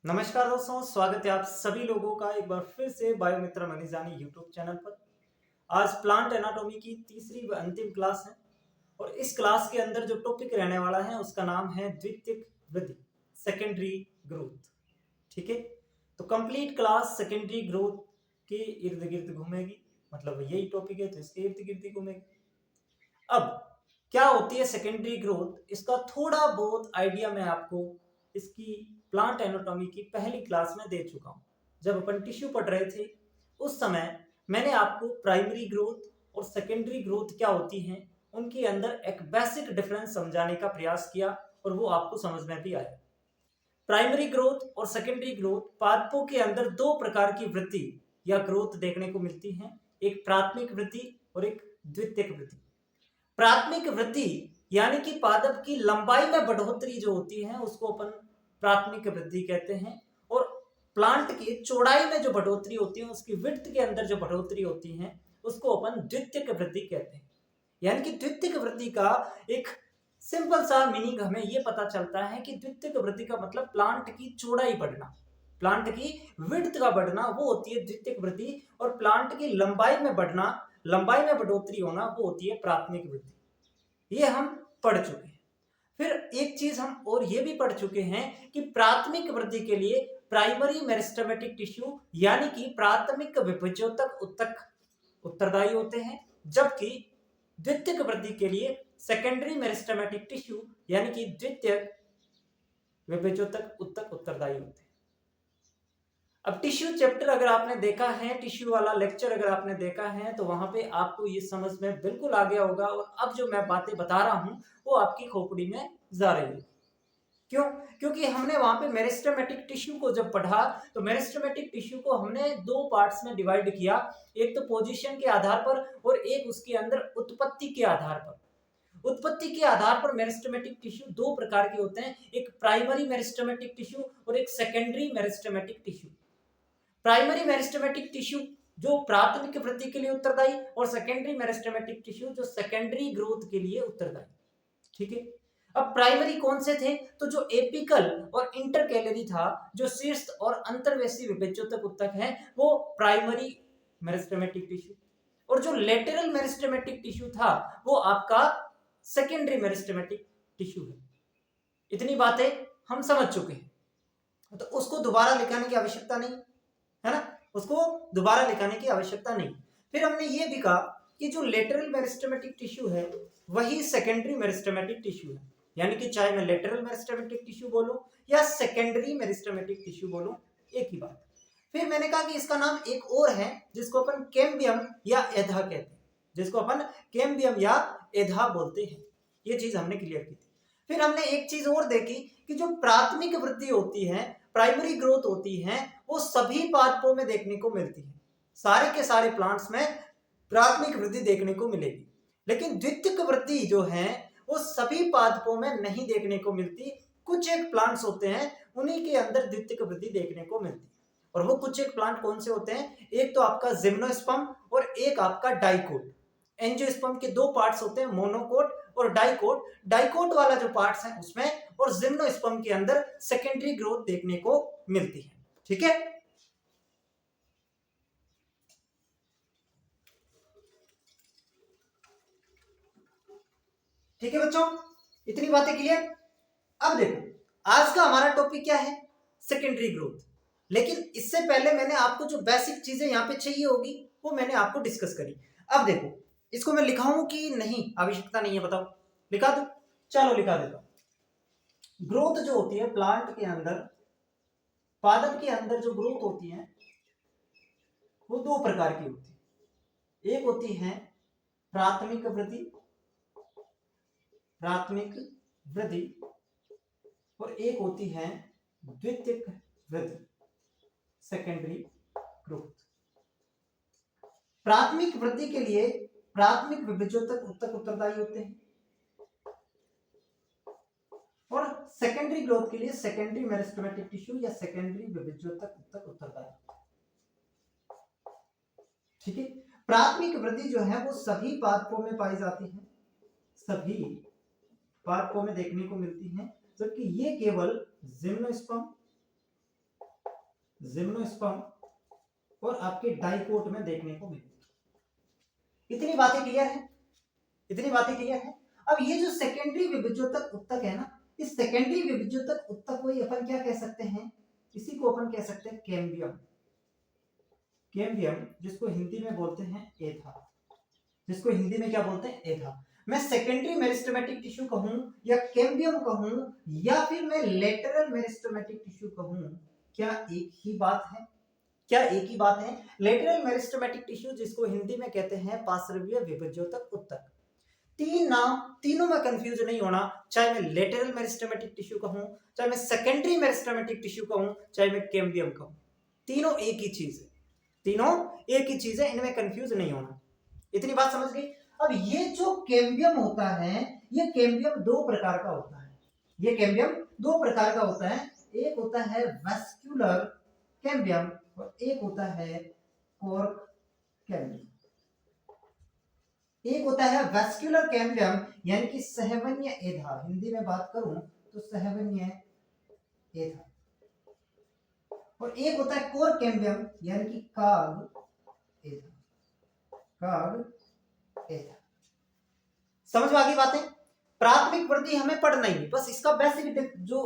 नमस्कार दोस्तों, स्वागत है आप सभी लोगों का एक बार फिर से बायोमित्र मनीजानी यूट्यूब चैनल पर। आज प्लांट एनाटॉमी की तीसरी व अंतिम क्लास है और इस क्लास के अंदर जो टॉपिक रहने वाला है उसका नाम है द्वितीयक वृद्धि, सेकेंडरी ग्रोथ। ठीक है, तो कंप्लीट क्लास सेकेंडरी ग्रोथ के इर्द गिर्द घूमेगी, मतलब यही टॉपिक है तो इसके इर्द गिर्द ही घूमेगी। अब क्या होती है सेकेंडरी ग्रोथ, इसका थोड़ा बहुत आइडिया मैं आपको इसकी प्लांट एनाटॉमी की पहली क्लास में दे चुका हूं। जब अपन टिश्यू पढ़ रहे थे उस समय मैंने आपको प्राइमरी ग्रोथ और सेकेंडरी ग्रोथ क्या होती हैं उनके अंदर एक बेसिक डिफरेंस समझाने का प्रयास किया और वो आपको समझ में भी आया। प्राइमरी ग्रोथ और सेकेंडरी ग्रोथ पादपों के अंदर दो प्रकार की वृद्धि या ग्रोथ देखने को मिलती है, एक प्राथमिक वृद्धि और एक द्वितीयक वृद्धि। प्राथमिक वृद्धि यानी कि पादप की लंबाई में बढ़ोतरी जो होती है उसको अपन प्राथमिक वृद्धि कहते हैं, और प्लांट की चौड़ाई में जो बढ़ोतरी होती है, उसकी विड्थ के अंदर जो बढ़ोतरी होती है उसको अपन द्वितीयक वृद्धि कहते हैं। यानी कि द्वितीयक वृद्धि का एक सिंपल सा मीनिंग हमें यह पता चलता है कि द्वितीयक वृद्धि का मतलब प्लांट की चौड़ाई बढ़ना, प्लांट की विड्थ का बढ़ना, वो होती है द्वितीयक वृद्धि। और प्लांट की लंबाई में बढ़ना, लंबाई में बढ़ोतरी होना, वो होती है प्राथमिक वृद्धि। ये हम पढ़ चुके हैं। फिर एक चीज हम और ये भी पढ़ चुके हैं कि प्राथमिक वृद्धि के लिए प्राइमरी मेरिस्टेमेटिक टिश्यू यानी कि प्राथमिक विभज्योतक उत्तक उत्तरदायी होते हैं, जबकि द्वितीयक वृद्धि के लिए सेकेंडरी मेरिस्टेमेटिक टिश्यू यानी कि द्वितीयक विभज्योतक उत्तक उत्तरदायी होते हैं। अब टिश्यू चैप्टर अगर आपने देखा है, टिश्यू वाला लेक्चर अगर आपने देखा है, तो वहां पे आपको ये समझ में बिल्कुल आ गया होगा और अब जो मैं बातें बता रहा हूं वो आपकी खोपड़ी में जा रही है। क्यों? क्योंकि हमने वहां पे मेरिस्टेमेटिक टिश्यू को जब पढ़ा तो मेरिस्टेमेटिक टिश्यू को हमने दो पार्ट्स में डिवाइड किया, एक तो पोजीशन के आधार पर और एक उसके अंदर उत्पत्ति के आधार पर। उत्पत्ति के आधार पर मेरिस्टेमेटिक टिश्यू दो प्रकार के होते हैं, एक प्राइमरी मेरिस्टेमेटिक टिश्यू और एक secondary meristematic tissue. Primary meristematic tissue जो प्राथमिक वृद्धि के लिए उत्तरदायी और सेकेंडरी मेरिस्टेमेटिक टिश्यू जो सेकेंडरी ग्रोथ के लिए उत्तरदायी। ठीक है, अब प्राइमरी कौन से थे? तो जो एपिकल और इंटरकैलरी था, जो शीर्ष और अंतर्वेशी विभज्योतक उत्तक है, वो प्राइमरी मेरिस्टेमेटिक टिश्यू, और जो लेटरल मेरिस्टेमेटिक टिश्यू था वो आपका सेकेंडरी मेरिस्टेमेटिक टिश्यू है। इतनी बातें हम समझ चुके हैं, तो उसको दोबारा लिखाने की आवश्यकता नहीं है ना, उसको दोबारा लिखाने की आवश्यकता नहीं। फिर हमने ये भी कहा कि जो लेटरल मेरिस्टेमेटिक टिश्यू है वही सेकेंडरी मेरिस्टेमेटिक टिश्यू है, यानी कि चाहे मैं लेटरल मेरिस्टेमेटिक टिश्यू बोलूं या सेकेंडरी मेरिस्टेमेटिक टिश्यू बोलूं, एक ही बात। फिर मैंने कहा कि इसका नाम एक और है जिसको अपन कैम्बियम या एधा कहते हैं, जिसको अपन कैम्बियम या एधा बोलते हैं। ये चीज हमने क्लियर की थी। फिर हमने एक चीज और देखी कि जो प्राथमिक वृद्धि होती है, प्राइमरी ग्रोथ होती है, वो सभी पादपों में देखने को मिलती है, सारे के सारे प्लांट्स में प्राथमिक वृद्धि देखने को मिलेगी। लेकिन द्वितीयक वृद्धि जो है वो सभी पादपों में नहीं देखने को मिलती, कुछ एक प्लांट्स होते हैं उन्हीं के अंदर द्वितीयक वृद्धि देखने को मिलती है। और वो कुछ एक प्लांट कौन से होते हैं? एक तो आपका जिम्नोस्पर्म और एक आपका डाइकोट। एंजियोस्पर्म के दो पार्ट्स होते हैं, मोनोकोट और डाइकोट। डाइकोट वाला जो पार्ट्स है उसमें और जिम्नोस्पर्म के अंदर सेकेंडरी ग्रोथ देखने को मिलती है। ठीक है, ठीक है बच्चों, इतनी बातें क्लियर। अब देखो आज का हमारा टॉपिक क्या है? Secondary growth. लेकिन इससे पहले मैंने आपको जो बेसिक चीजें यहाँ पे चाहिए होगी वो मैंने आपको डिस्कस करी। अब देखो इसको मैं लिखाऊं कि नहीं? आवश्यकता नहीं है, बताओ। लिखा दो, चलो लिखा देता हूं। ग्रोथ जो होती है प्लांट के अंदर, पादप के अंदर जो ग्रोथ होती है वो दो प्रकार की होती है। एक होती है प्राथमिक वृद्धि, प्राथमिक वृद्धि, और एक होती है द्वितीयक वृद्धि, सेकेंडरी ग्रोथ। प्राथमिक वृद्धि के लिए प्राथमिक विभज्योतक उत्तक उत्तरदायी होते हैं और सेकेंडरी ग्रोथ के लिए सेकेंडरी मेरिस्टेमेटिक टिश्यू या सेकेंडरी विभज्योतक उत्तक उत्तरदायी। ठीक है, प्राथमिक वृद्धि जो है वो सभी पादपों में पाई जाती है, सभी पादपों में देखने को मिलती है, जबकि ये केवल जिम्नोस्पर्म जिम्नोस्पर्म और आपके डाइकोट में देखने को मिलेगी। इतनी बातें क्लियर है? इतनी बातें क्लियर है? अब ये जो सेकेंडरी विभज्योतक उत्तक है ना, इस सेकेंडरी विभज्योतक उत्तक को ही अपन क्या कह सकते हैं, इसी को अपन कह सकते हैं कैम्बियम। कैम्बियम जिसको हिंदी में बोलते हैं एथा, जिसको हिंदी में क्या बोलते हैं, एथा। मैं सेकेंडरी मेरिस्टेमेटिक टिश्यू कहूं या कैम्बियम कहूं या फिर मैं लेटरल मेरिस्टेमेटिक टिश्यू कहूं, क्या एक ही बात है? क्या एक ही बात है? लेटरल मेरिस्टेमेटिक टिश्यू जिसको हिंदी में कहते हैं पार्श्वीय विभज्योतक उत्तक। तीन नाम, तीनों में कंफ्यूज नहीं होना, चाहे मैं लेटरल मेरिस्टेमेटिक टिश्यू कहूं, चाहे मैं सेकेंडरी मेरिस्टेमेटिक टिश्यू कहूं, चाहे मैं कैम्बियम कहूं, तीनों एक ही चीज है, तीनों एक ही चीज है, इनमें कंफ्यूज नहीं होना। इतनी बात समझ गई? अब ये जो कैम्बियम होता है, ये कैम्बियम दो प्रकार का होता है, ये कैम्बियम दो प्रकार का होता है। एक होता है वेस्क्यूलर कैम्बियम और एक होता है कॉर्क कैम्बियम। एक होता है वेस्क्यूलर कैम्बियम यानी कि सहवन्य एधा, हिंदी में बात करूं तो सहवन्य एधा, और एक होता है कोर कैम्बियम यानी कि काग एधा, काग एधा। समझ में आ गई बातें? प्राथमिक वृद्धि हमें पढ़ना ही नहीं, बस इसका बेसिक जो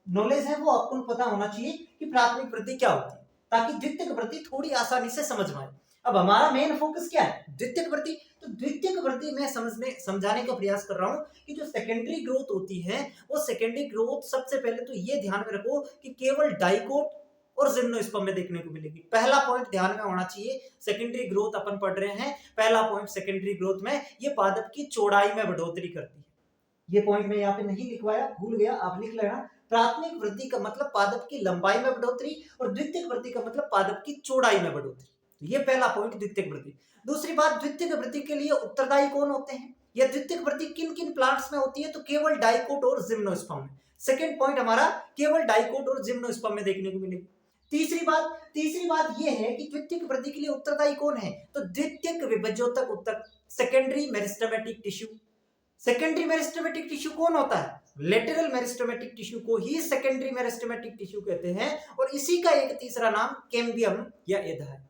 नॉलेज है वो आपको पता होना चाहिए कि प्राथमिक वृद्धि क्या होती है, ताकि द्वितीयक वृद्धि थोड़ी आसानी से समझ में आए। अब हमारा मेन फोकस क्या है, द्वितीयक वृद्धि। तो द्वितीयक वृद्धि में समझाने का प्रयास कर रहा हूं कि जो सेकेंडरी ग्रोथ होती है, वो सेकेंडरी ग्रोथ सबसे पहले तो ये ध्यान में रखो कि केवल डाइकोट और जिम्नोस्पर्म में देखने को मिलेगी। पहला पॉइंट ध्यान में होना चाहिए, सेकेंडरी ग्रोथ अपन पढ़ रहे हैं, पहला पॉइंट सेकेंडरी ग्रोथ में ये पादप की चौड़ाई में बढ़ोतरी करती है। ये पॉइंट मैं यहाँ पे नहीं लिखवाया, भूल गया, आप लिख लेना। प्राथमिक वृद्धि का मतलब पादप की लंबाई में बढ़ोतरी और द्वितीयक वृद्धि का मतलब पादप की चौड़ाई में बढ़ोतरी। ये पहला पॉइंट द्वितीयक वृद्धि। दूसरी बात, द्वितीयक वृद्धि के लिए उत्तरदायी कौन होते हैं या द्वितीयक वृद्धि किन किन प्लांट्स में होती है, तो केवल डाइकोट और जिम्नोस्पर्म में। सेकंड पॉइंट हमारा केवल डाइकोट और जिम्नोस्पर्म में देखने को मिलेगी। तीसरी बात यह है कि द्वितीयक वृद्धि के लिए उत्तरदायी कौन है, तो द्वितीयक विभज्योतक उत्तक, secondary meristematic tissue. Secondary meristematic tissue कौन होता है, लेटरल मेरिस्टेमेटिक टिश्यू को ही सेकेंडरी मेरिस्टेमेटिक टिश्यू कहते हैं, और इसी का एक तीसरा नाम कैम्बियम या एधा है।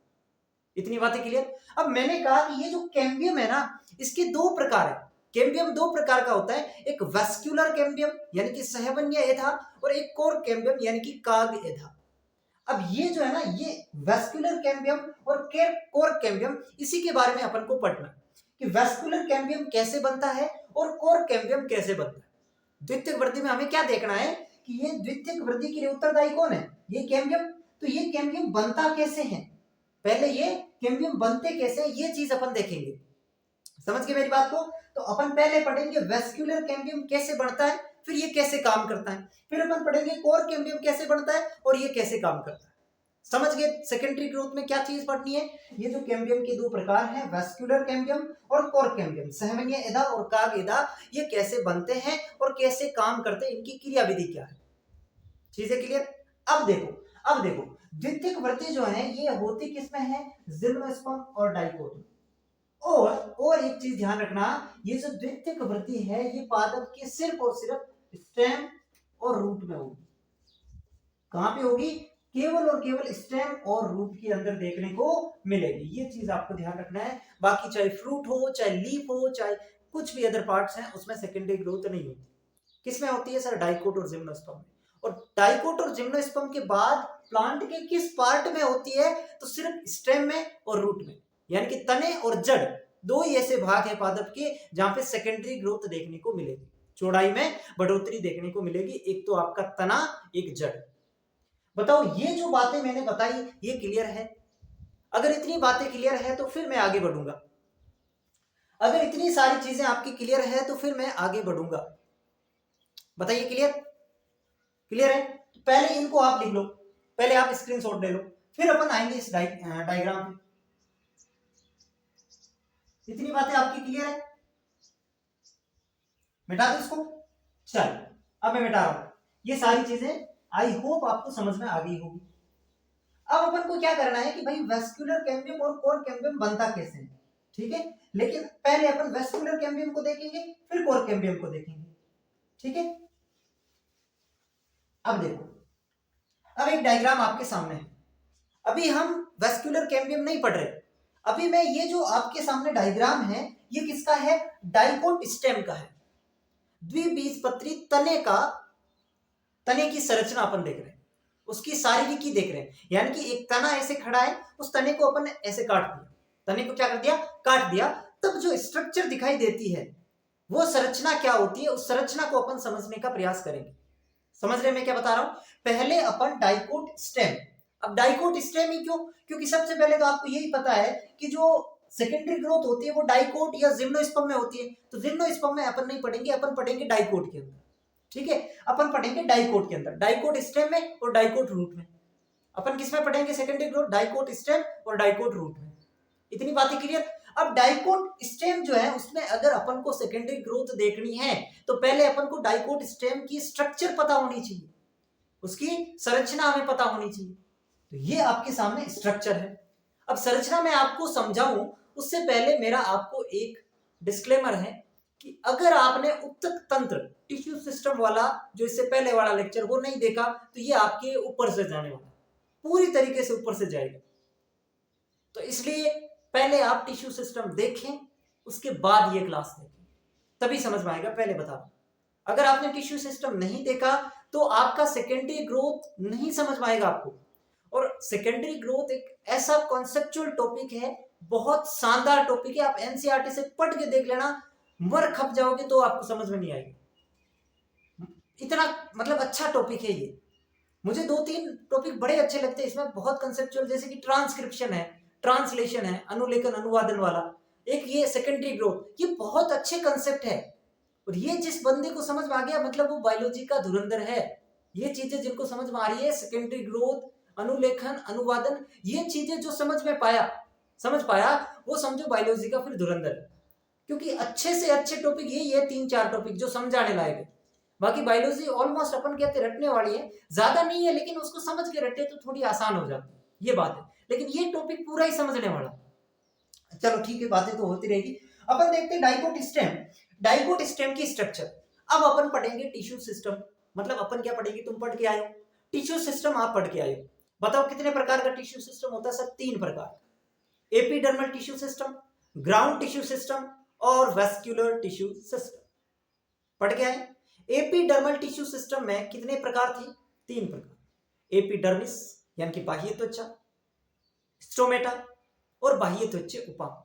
इतनी बातें क्लियर? अब मैंने कहा कि ये जो कैम्बियम है ना, इसके दो प्रकार है। कैम्बियम दो प्रकार का होता है, एक वेस्क्यूलर कैम्बियम यानी कि सहवन्य एधा और एक कोर कैम्बियम यानी कि काग एधा। अब ये जो है ना, ये वेस्क्यूलर कैम्बियम और कोर कैम्बियम, इसी के बारे में अपन को पढ़ना कि वेस्क्यूलर कैम्बियम कैसे बनता है और कोर कैम्बियम कैसे बनता है। द्वितीयक वृद्धि में हमें क्या देखना है कि ये द्वितीयक वृद्धि के लिए उत्तरदायी कौन है, ये कैम्बियम। तो ये कैम्बियम बनता कैसे है, पहले ये कैम्बियम बनते कैसे, ये चीज अपन देखेंगे। समझ गए मेरी बात को? तो अपन पहले पढ़ेंगे वेस्क्यूलर कैम्बियम कैसे बनता है, फिर ये कैसे काम करता है, फिर अपन पढ़ेंगे कोर कैम्बियम कैसे बनता है और ये कैसे काम करता है। समझ गए सेकेंडरी ग्रोथ में क्या चीज पढ़नी है? ये जो कैम्बियम के दो प्रकार हैं, वेस्क्यूलर कैम्बियम और कोर कैम्बियम, सहवन्य एधा और काग एधा, ये कैसे बनते हैं और कैसे काम करते हैं, इनकी क्रिया विधि क्या है। चीजें क्लियर? अब देखो द्वितीयक वृद्धि जो है ये होती किसमें है, जिम्नोस्पर्म और डाइकोट में। और एक चीज ध्यान रखना, ये जो द्वितीयक वृद्धि है ये पादप के सिर्फ और सिर्फ स्टेम और रूट में होगी। कहां पे होगी? केवल और केवल स्टेम और रूट के अंदर देखने को मिलेगी। ये चीज आपको ध्यान रखना है। बाकी चाहे फ्रूट हो, चाहे लीफ हो, चाहे कुछ भी अदर पार्ट्स हैं, उसमें सेकेंडरी ग्रोथ नहीं होती। किसमें होती है सर? डाइकोट और जिम्नोस्पर्म में। और डाइकोट और जिम्नोस्पर्म के बाद प्लांट के किस पार्ट में होती है, तो सिर्फ स्टेम में और रूट में, यानी कि तने और जड़, दो ही ऐसे भाग हैं पादप के जहां पे सेकेंडरी ग्रोथ देखने को मिलेगी, चौड़ाई में बढ़ोतरी देखने को मिलेगी। एक तो आपका तना, एक जड़। बताओ ये जो बातें मैंने बताई ये क्लियर है? अगर इतनी बातें क्लियर है तो फिर मैं आगे बढ़ूंगा। अगर इतनी सारी चीजें आपकी क्लियर है तो फिर मैं आगे बढ़ूंगा। बताइए क्लियर? क्लियर है? तो पहले इनको आप लिख लो, पहले आप स्क्रीनशॉट ले लो, फिर अपन आएंगे इस डायग्राम पे। इतनी बातें आपकी क्लियर है? मिटा दो इसको। चल अब मैं मिटा रहा हूं। ये सारी चीजें आई होप आपको समझ में आ गई होगी। अब अपन को क्या करना है कि भाई वेस्क्यूलर कैम्बियम और कोर कैम्बियम बनता कैसे है, ठीक है? लेकिन पहले अपन वेस्क्यूलर कैम्बियम को देखेंगे, फिर कोर कैम्बियम को देखेंगे, ठीक है? अब देखो, अब एक डायग्राम आपके सामने है, अभी हम वेस्क्यूलर कैम्बियम नहीं पढ़ रहे। अभी मैं ये जो आपके सामने डायग्राम है ये किसका है, डाइकोट स्टेम का है। द्विबीजपत्री तने की संरचना अपन देख रहे हैं, उसकी शारीरिकी देख रहे हैं। यानी कि एक तना ऐसे खड़ा है, उस तने को अपन ऐसे काट दिया, तने को क्या कर दिया, काट दिया, तब जो स्ट्रक्चर दिखाई देती है वो संरचना क्या होती है, उस संरचना को अपन समझने का प्रयास करेंगे। समझ रहे मैं क्या बता रहा हूं। पहले अपन डाइकोट स्टेम, अब डाइकोट स्टेम ही क्यों, क्योंकि सबसे पहले तो आपको यही पता है कि जो सेकेंडरी ग्रोथ होती है वो डाइकोट या जिम्नोस्पर्म में होती है। तो जिम्नोस्पर्म में अपन नहीं पढ़ेंगे, अपन पढ़ेंगे डाइकोट के अंदर। ठीक है, अपन पढ़ेंगे डाइकोट के अंदर, डाइकोट स्टेम में और डाइकोट रूट में। अपन किसमें पढ़ेंगे सेकेंडरी ग्रोथ, डाइकोट स्टेम और डाइकोट रूट में। इतनी बातें क्लियर। अब डाइकोट स्टेम जो है उसमें अगर अपन को सेकेंडरी ग्रोथ देखनी है तो पहले अपन को डाइकोट स्टेम की स्ट्रक्चर पता होनी चाहिए, उसकी संरचना हमें पता होनी चाहिए। तो ये आपके सामने स्ट्रक्चर है। अब संरचना मैं आपको समझाऊं उससे पहले मेरा आपको एक डिस्क्लेमर है कि अगर आपने उत्तक तंत्र टिश्यू सिस्टम वाला जो इससे पहले वाला लेक्चर वो नहीं देखा तो ये आपके ऊपर से जाने वाला, पूरी तरीके से ऊपर से जाएगा। तो इसलिए पहले आप टिश्यू सिस्टम देखें, उसके बाद ये क्लास देखें, तभी समझ में आएगा। पहले बता दूं, अगर आपने टिश्यू सिस्टम नहीं देखा तो आपका सेकेंडरी ग्रोथ नहीं समझ में आएगा आपको। और सेकेंडरी ग्रोथ एक ऐसा कॉन्सेप्चुअल टॉपिक है, बहुत शानदार टॉपिक है। आप एनसीईआरटी से पढ़ के देख लेना, मर खप जाओगे तो आपको समझ में नहीं आएगा। इतना मतलब अच्छा टॉपिक है ये। मुझे 2-3 टॉपिक बड़े अच्छे लगते हैं इसमें, बहुत कंसेप्चुअल, जैसे कि ट्रांसक्रिप्शन है, ट्रांसलेशन है, अनुलेखन अनुवादन वाला, एक ये सेकेंडरी ग्रोथ, ये बहुत अच्छे कंसेप्ट है। और ये जिस बंदे को समझ में आ गया मतलब वो बायोलॉजी का धुरंधर है। ये चीजें जिनको समझ में आ रही है, सेकेंडरी ग्रोथ, अनुलेखन, अनुवादन, ये चीजें जो समझ पाया वो समझो बायोलॉजी का फिर धुरंधर है। क्योंकि अच्छे से अच्छे टॉपिक यही है, 3-4 टॉपिक जो समझाने लायक है। बाकी बायोलॉजी ऑलमोस्ट अपन कहते रटने वाली है, ज्यादा नहीं है, लेकिन उसको समझ के रटे तो थोड़ी आसान हो जाती है, ये बात है। लेकिन ये टॉपिक पूरा ही समझने वाला। चलो ठीक है, बातें तो होती रहेगी। अपन देखते हैं डाइकोट स्टेम की स्ट्रक्चर। अब अपन पढ़ेंगे टिश्यू सिस्टम। मतलब अपन क्या पढ़ेंगे, तुम पढ़ के आए हो टिश्यू सिस्टम, आप पढ़ के आए हो। बताओ कितने प्रकार का टिश्यू सिस्टम होता है सर? 3 प्रकार, epidermal tissue system, ground tissue system और वेस्क्यूलर टिश्यू सिस्टम। पढ़ के आए। एपिडर्मल टिश्यू सिस्टम में कितने प्रकार थे? 3 प्रकार, एपिडर्मिस यानी कि बाह्य त्वचा, स्टोमेटा और बाह्य त्वचा उपांग।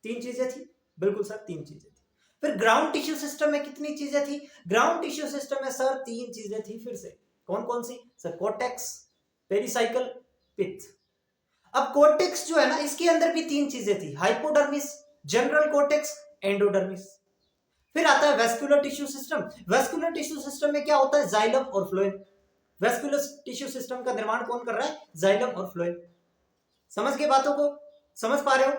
3 चीजें थी, बिल्कुल सर 3 चीजें थी। फिर ग्राउंड टिश्यू सिस्टम में कितनी चीजें थी? ग्राउंड टिश्यू सिस्टम में सर 3 चीजें थी फिर से। कौन कौन सी सर? कोर्टेक्स, पेरिसाइकल, पिथ। अब कोर्टेक्स जो है ना, इसके अंदर भी 3 चीजें थी, हाइपोडर्मिस, जनरल कोर्टेक्स, एंडोडर्मिस। फिर आता है vascular tissue system. Vascular tissue system में क्या होता है? जाइलम और फ्लोएम। वेस्कुलर टिश्यू सिस्टम का निर्माण कौन कर रहा है? जाइलम और फ्लोएम। समझ के बातों को, समझ पा रहे हो?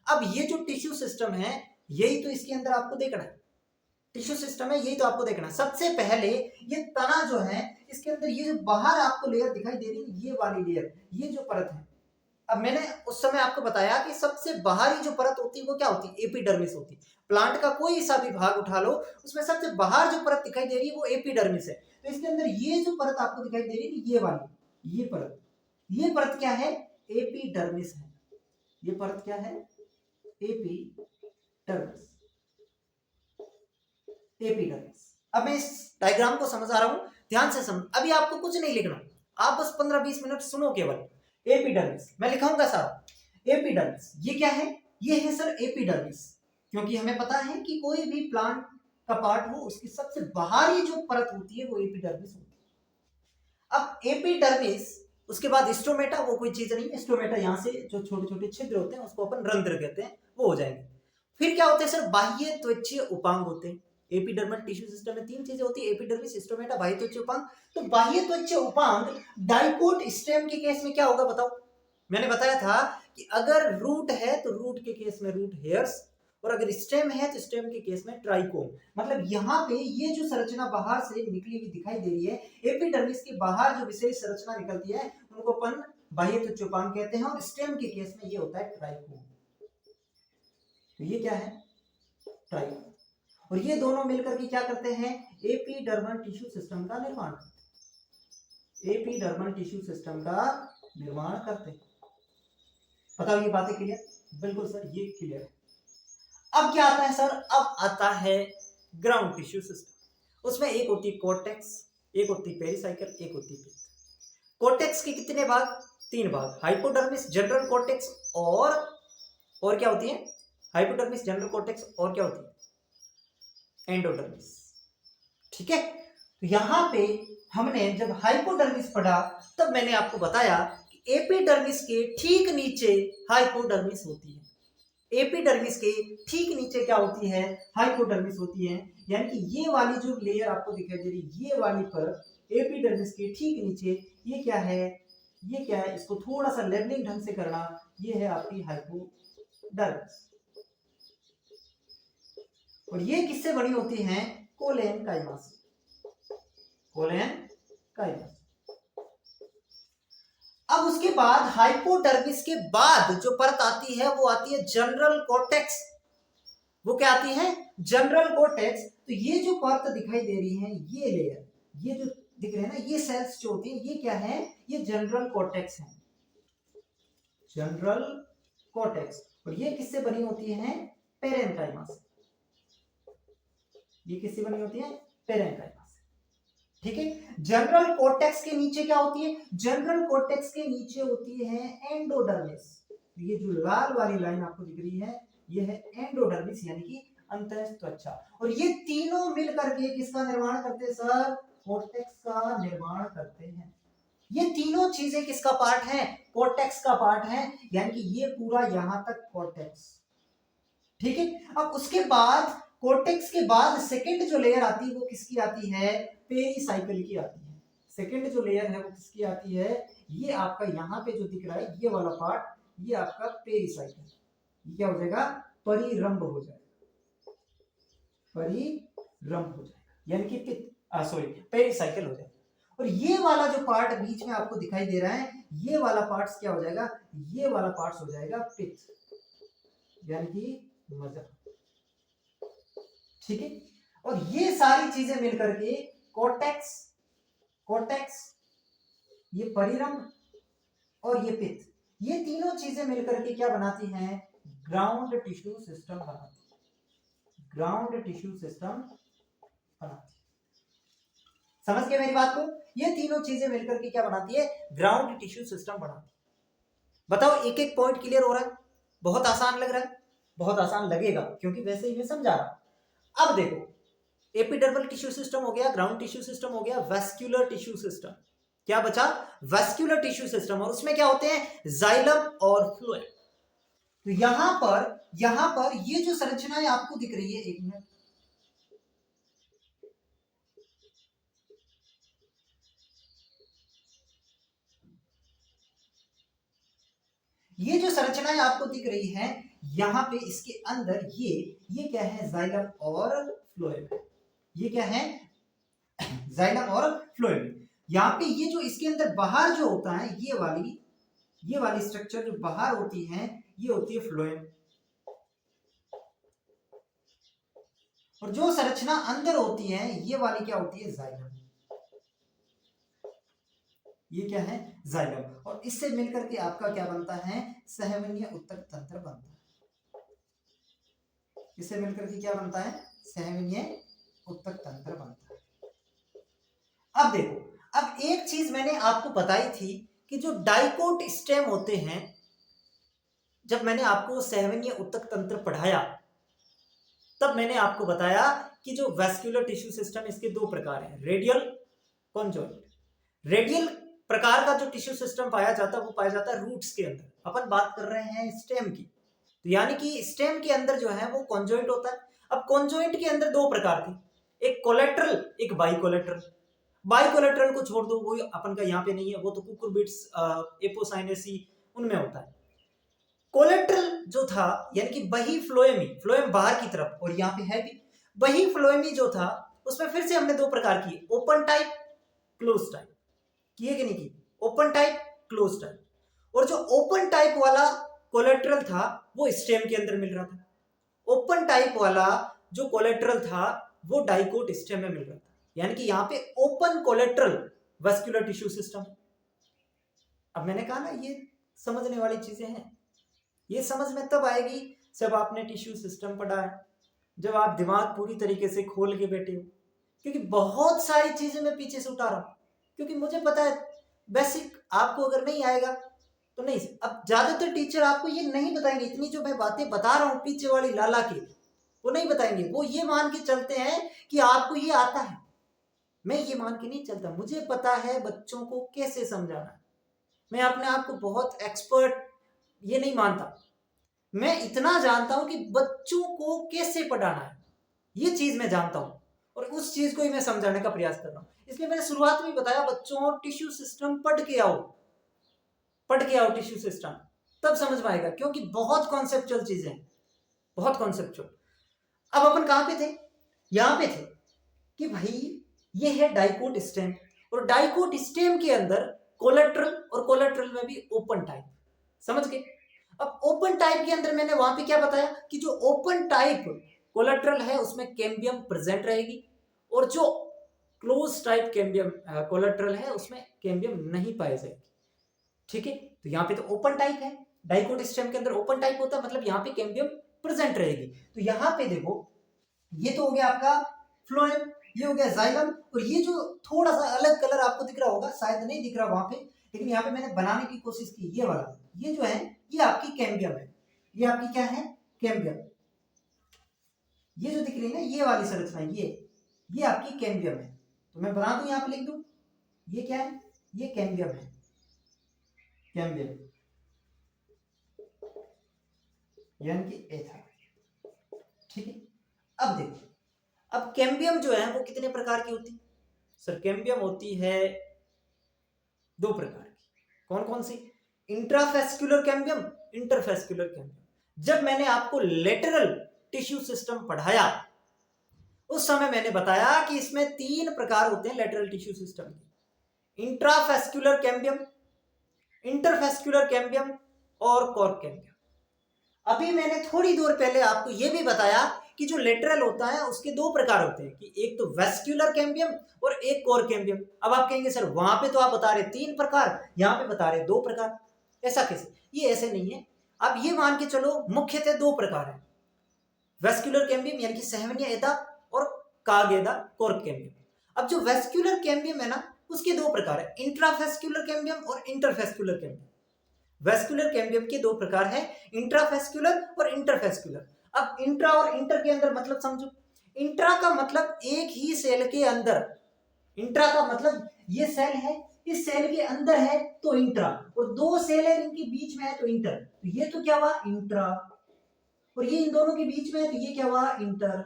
अब ये जो टिश्यू सिस्टम है यही तो इसके अंदर आपको देखना है, टिश्यू सिस्टम है यही तो आपको देखना है। सबसे पहले ये तना जो है इसके अंदर ये जो बाहर आपको लेयर दिखाई दे रही है, ये वाली लेयर, ये जो परत है, अब मैंने उस समय आपको बताया कि सबसे बाहरी जो परत होती है वो क्या होती है? एपिडर्मिस होती है। प्लांट का कोई सा भी भाग उठा लो, उसमें सबसे बाहर जो परत दिखाई दे रही है वो एपिडर्मिस है। तो इसके अंदर ये जो परत आपको दिखाई दे रही है, ये वाली, ये परत क्या है? एपिडर्मिस है। ये परत क्या है? एपिडर्मिस। अब मैं इस डायग्राम को समझा रहा हूं, ध्यान से समझ। अभी आपको कुछ नहीं लिखना, आप बस 15-20 मिनट सुनो केवल। एपिडर्मिस मैं लिखाऊंगा साहब। एपिडर्मिस ये क्या है? ये है सर एपिडर्मिस, क्योंकि हमें पता है कि कोई भी प्लांट का पार्ट हो उसकी सबसे बाहरी जो परत होती है वो एपिडर्मिस होती है। अब एपिडर्मिस, उसके बाद स्टोमेटा, वो कोई चीज नहीं है, स्टोमेटा यहाँ से जो छोटे छोटे छिद्र होते हैं उसको अपन रंध्र कहते हैं, वो हो जाएंगे। फिर क्या होते हैं सर? बाह्य त्वचीय उपांग होते हैं। एपिडर्मल टिश्यू सिस्टम में 3 चीजें होती है, एपिडर्मिस, स्टोमेटा, बाह्य त्वचीय उपांग। तो बाह्य त्वचीय उपांग डाइकोट स्टेम के केस में क्या होगा बताओ? मैंने बताया था कि अगर रूट है तो रूट के केस में रूट हेयर्स, और अगर स्टेम है तो स्टेम के केस में ट्राइकोम। मतलब यहाँ पे ये जो संरचना बाहर से निकली हुई दिखाई दे रही है, एपिडर्मिस के बाहर जो विशेष संरचना निकलती है उनको अपन बाह्य त्वचीय उपांग कहते हैं, और स्टेम के केस में ये होता है ट्राइकोम। तो ये क्या है? ट्राइकोम। और ये दोनों मिलकर के क्या करते हैं? एपिडर्मल टिश्यू सिस्टम का निर्माण। एपिडर्मल टिश्यू सिस्टम का निर्माण करते हैं। बताओ ये बातें क्लियर? बिल्कुल सर, ये क्लियर है। अब क्या आता है सर? अब आता है ग्राउंड टिश्यू सिस्टम। उसमें एक होती है कोर्टेक्स, एक होती है पेरिसाइकिल, एक होती है पित्त। कोर्टेक्स के कितने भाग? 3 भाग, हाइपोडर्मिस, जनरल कोर्टेक्स और क्या होती है? हाइपोडर्मिस, जनरल कोर्टेक्स और क्या होती है? एंडोडर्मिस। ठीक है, तो यहां पे हमने जब हाइपोडर्मिस पढ़ा तब मैंने आपको बताया कि एपिडर्मिस के ठीक नीचे हाइपोडर्मिस होती है। एपिडर्मिस के ठीक नीचे क्या होती है? हाइपोडर्मिस होती है। यानी कि ये वाली जो लेयर आपको दिखाई दे रही, ये वाली पर एपिडर्मिस के ठीक नीचे ये क्या है? ये क्या है? इसको थोड़ा सा लेवलिंग ढंग से करना। ये है आपकी हाइपोडर्मिस। और ये किससे बनी होती है? कोलेन काइमा से। कोलेन काइमा। अब उसके बाद हाइपोडर्मिस के बाद जो परत आती है वो आती है जनरल कोर्टेक्स। वो क्या आती है? General cortex. तो ये जो परत दिखाई दे रही है, ये लेयर, ये जो दिख रहे हैं ना, ये सेल्स जो होती है, ये क्या है? ये जनरल कोर्टेक्स है। General cortex. और ये किससे बनी होती है? पेरेन्काइमा से। ये किससे बनी होती है? पेरेन्काइमा से। ठीक है, जनरल कोर्टेक्स के नीचे क्या होती है? जनरल कोर्टेक्स के नीचे होती है एंडोडर्मिस। ये जो लाल वाली लाइन आपको दिख रही है, ये है एंडोडर्मिस, यानी कि अंतःत्वचा। और ये तीनों मिलकर के किसका निर्माण करते हैं सर? कोर्टेक्स का निर्माण करते हैं। ये तीनों चीजें किसका पार्ट है? कोर्टेक्स का पार्ट है। यानी कि ये पूरा यहां तक कोर्टेक्स। ठीक है, अब उसके बाद कोर्टेक्स के बाद सेकंड जो लेयर आती है वो किसकी आती है? पेरिसाइकिल की आती है। सेकंड जो लेयर है वो किसकी आती है? ये आपका यहाँ पे जो दिख रहा है ये वाला पार्ट, ये आपका पेरिसाइकिल। ये क्या हो जाएगा? परिरंभ हो जाएगा। परिरंभ हो जाएगा, यानी कि पेरिसाइकिल हो जाएगा। और ये वाला जो पार्ट बीच में आपको दिखाई दे रहा है, ये वाला पार्ट क्या हो जाएगा? ये वाला पार्ट हो जाएगा पित्त, यानी कि मज्जा। ठीक है, और ये सारी चीजें मिलकर के कोर्टेक्स, ये परिरंभ और ये पित्त, ये तीनों चीजें मिलकर के क्या बनाती हैं? ग्राउंड टिश्यू सिस्टम बनाती है। ग्राउंड टिश्यू सिस्टम बनाती है। समझ गए मेरी बात को? ये तीनों चीजें मिलकर के क्या बनाती है? ग्राउंड टिश्यू सिस्टम बनाती है। बताओ, एक एक पॉइंट क्लियर हो रहा है? बहुत आसान लग रहा है? बहुत आसान लगेगा क्योंकि वैसे ही मैं समझा रहा। अब देखो, एपिडर्मल टिश्यू सिस्टम हो गया, ग्राउंड टिश्यू सिस्टम हो गया, वेस्क्यूलर टिश्यू सिस्टम। क्या बचा? Vascular tissue system. और उसमें क्या होते हैं? जाइलम और फ्लोएम। तो यहां पर ये जो संरचनाएं आपको दिख रही है, एक मिनट, ये जो संरचनाएं आपको दिख रही हैं, यहां पे इसके अंदर ये क्या है? जाइलम और फ्लोएम। ये क्या है? जाइलम और फ्लोएम। यहाँ पे ये जो इसके अंदर बाहर जो होता है, ये वाली स्ट्रक्चर जो बाहर होती है, ये होती है फ्लोएम। और जो संरचना अंदर होती है, ये वाली क्या होती है? जाइलम। ये क्या है? जाइलम। और इससे मिलकर के आपका क्या बनता है? सहवनीय उत्तक तंत्र बनता है। इससे मिलकर के क्या बनता है? सहवनीय उत्तक तंत्र बनता है। अब देखो, अब एक चीज मैंने आपको बताई थी कि जो डाइकोट स्टेम होते हैं, जब मैंने आपको सहवनीय उत्तक तंत्र पढ़ाया तब मैंने आपको बताया कि जो वेस्क्यूलर टिश्यू सिस्टम, इसके 2 प्रकार हैं, रेडियल, कॉन्जॉइंट। रेडियल प्रकार का जो टिश्यू सिस्टम पाया जाता है वो पाया जाता है रूट्स के अंदर। अपन बात कर रहे हैं स्टेम की, तो यानी कि स्टेम के अंदर जो है वो कॉन्जॉइंट होता है। अब कॉन्जॉइंट के अंदर 2 प्रकार थे, एक कोलेट्रल, एक बाइकोलेट्रल। बाइकोलेट्रल को छोड़ दो, वो अपन का यहाँ पे नहीं है, वो तो कुकुरबिट्स, एपोसाइनेसी, उनमें होता है। कोलेट्रल जो था, यानी कि बही फ्लोएमी, फ्लोएम बाहर की तरफ, और यहाँ पे है भी बही फ्लोएमी जो था, उसमें फिर से हमने 2 प्रकार किए, ओपन टाइप, क्लोज टाइप। किए कि नहीं किए? Open type, close type. और जो ओपन टाइप वाला कोलेट्रल था वो स्टेम के अंदर मिल रहा था। ओपन टाइप वाला जो कोलेट्रल था वो डाइकोट स्टेम में मिल रहा था। यानी कि यहाँ पे open collateral vascular tissue system. अब मैंने कहा ना, ये समझने वाली चीजें हैं। ये समझ में तब आएगी जब आपने टिश्यू सिस्टम पढ़ा है, जब आप दिमाग पूरी तरीके से खोल के बैठे हो। क्योंकि बहुत सारी चीजें मैं पीछे से उठा रहा हूँ, क्योंकि मुझे पता है बेसिक आपको अगर नहीं आएगा तो नहीं। अब ज्यादातर टीचर आपको ये नहीं बताएंगे, इतनी जो मैं बातें बता रहा हूँ पीछे वाली लाला की, वो नहीं बताएंगे। वो ये मान के चलते हैं कि आपको ये आता है। मैं ये मान के नहीं चलता, मुझे पता है बच्चों को कैसे समझाना है। मैं अपने आप को बहुत एक्सपर्ट ये नहीं मानता, मैं इतना जानता हूं कि बच्चों को कैसे पढ़ाना है, ये चीज मैं जानता हूं, और उस चीज को ही मैं समझाने का प्रयास कर रहा हूं। इसलिए मैंने शुरुआत में बताया, बच्चों टिश्यू सिस्टम पढ़ के आओ, पढ़ के आओ टिश्यू सिस्टम, तब समझ में आएगा। क्योंकि बहुत कॉन्सेप्चुअल चीजें हैं, बहुत कॉन्सेप्चुअल। अब अपन कहां पे थे? यहां पे थे कि भाई ये है डाइकोट स्टेम, और डाइकोट स्टेम के अंदर कोलेट्रल, और कोलेट्रल में भी ओपन टाइप। समझ गए? अब ओपन टाइप के अंदर मैंने वहां पे क्या बताया कि जो ओपन टाइप कोलेट्रल है उसमें कैम्बियम प्रेजेंट रहेगी, और जो क्लोज टाइप कैम्बियम कोलेट्रल है उसमें कैम्बियम नहीं पाई जाएगी। ठीक है, तो यहाँ पे तो ओपन टाइप है, डाइकोट स्टेम के अंदर ओपन टाइप होता है, मतलब यहाँ पे कैम्बियम प्रेजेंट रहेगी। तो यहाँ पे देखो, ये तो हो गया आपका फ्लोएम, ये हो गया जाइलम, और ये जो थोड़ा सा अलग कलर आपको दिख रहा होगा, शायद नहीं दिख रहा वहां पे, लेकिन यहाँ पे मैंने बनाने की कोशिश की, ये वाला, ये जो है ये आपकी कैम्बियम है। ये आपकी क्या है? कैम्बियम। ये जो दिख रही है ना ये वाली संरचना, ये आपकी कैम्बियम है। तो मैं बना दूं, यहाँ पे लिख दूं, ये क्या है? ये कैम्बियम है, कैम्बियम यानी कि एथा। ठीक है, अब देखो, अब कैम्बियम जो है वो कितने प्रकार की होती है? सर कैम्बियम होती है दो प्रकार की। कौन कौन सी? इंट्राफेस्कुलर कैम्बियम, इंटरफेस्कुलर कैम्बियम। जब मैंने आपको लेटरल टिश्यू सिस्टम पढ़ाया उस समय मैंने बताया कि इसमें तीन प्रकार होते हैं लेटरल टिश्यू सिस्टम के: इंट्राफेस्कुलर कैम्बियम, इंटरफेस्कुलर कैम्बियम और कॉर्क कैम्बियम। अभी मैंने थोड़ी देर पहले आपको यह भी बताया कि जो लेटरल होता है उसके दो प्रकार होते हैं, कि एक तो वेस्क्यूलर कैम्बियम और एक कोर कैम्बियम। अब आप कहेंगे सर वहां पे तो आप बता रहे तीन प्रकार, यहाँ पे बता रहे दो प्रकार, ऐसा कैसे? ये ऐसे नहीं है, आप ये मान के चलो मुख्यतः दो प्रकार है, वेस्क्यूलर कैम्बियम यानी कि सहवनीय एदा और कागेदा कोर्क कैम्बियम। अब जो वेस्क्यूलर कैम्बियम है ना उसके दो प्रकार है, इंट्राफेस्क्यूलर कैम्बियम और इंटरफेस्क्यूलर कैम्बियम। वेस्कुलर कैम्बियम के दो प्रकार है, इंट्राफेस्कुलर और इंटरफेस्कुलर। अब इंट्रा और इंटर के अंदर मतलब समझो, इंट्रा का मतलब एक ही सेल के अंदर, इंट्रा का मतलब ये सेल है, इस सेल के अंदर है तो इंट्रा, और दो सेल है इनके बीच में है तो इंटर। तो ये तो क्या हुआ? इंट्रा, और ये इन दोनों के बीच में है तो ये क्या हुआ? इंटर।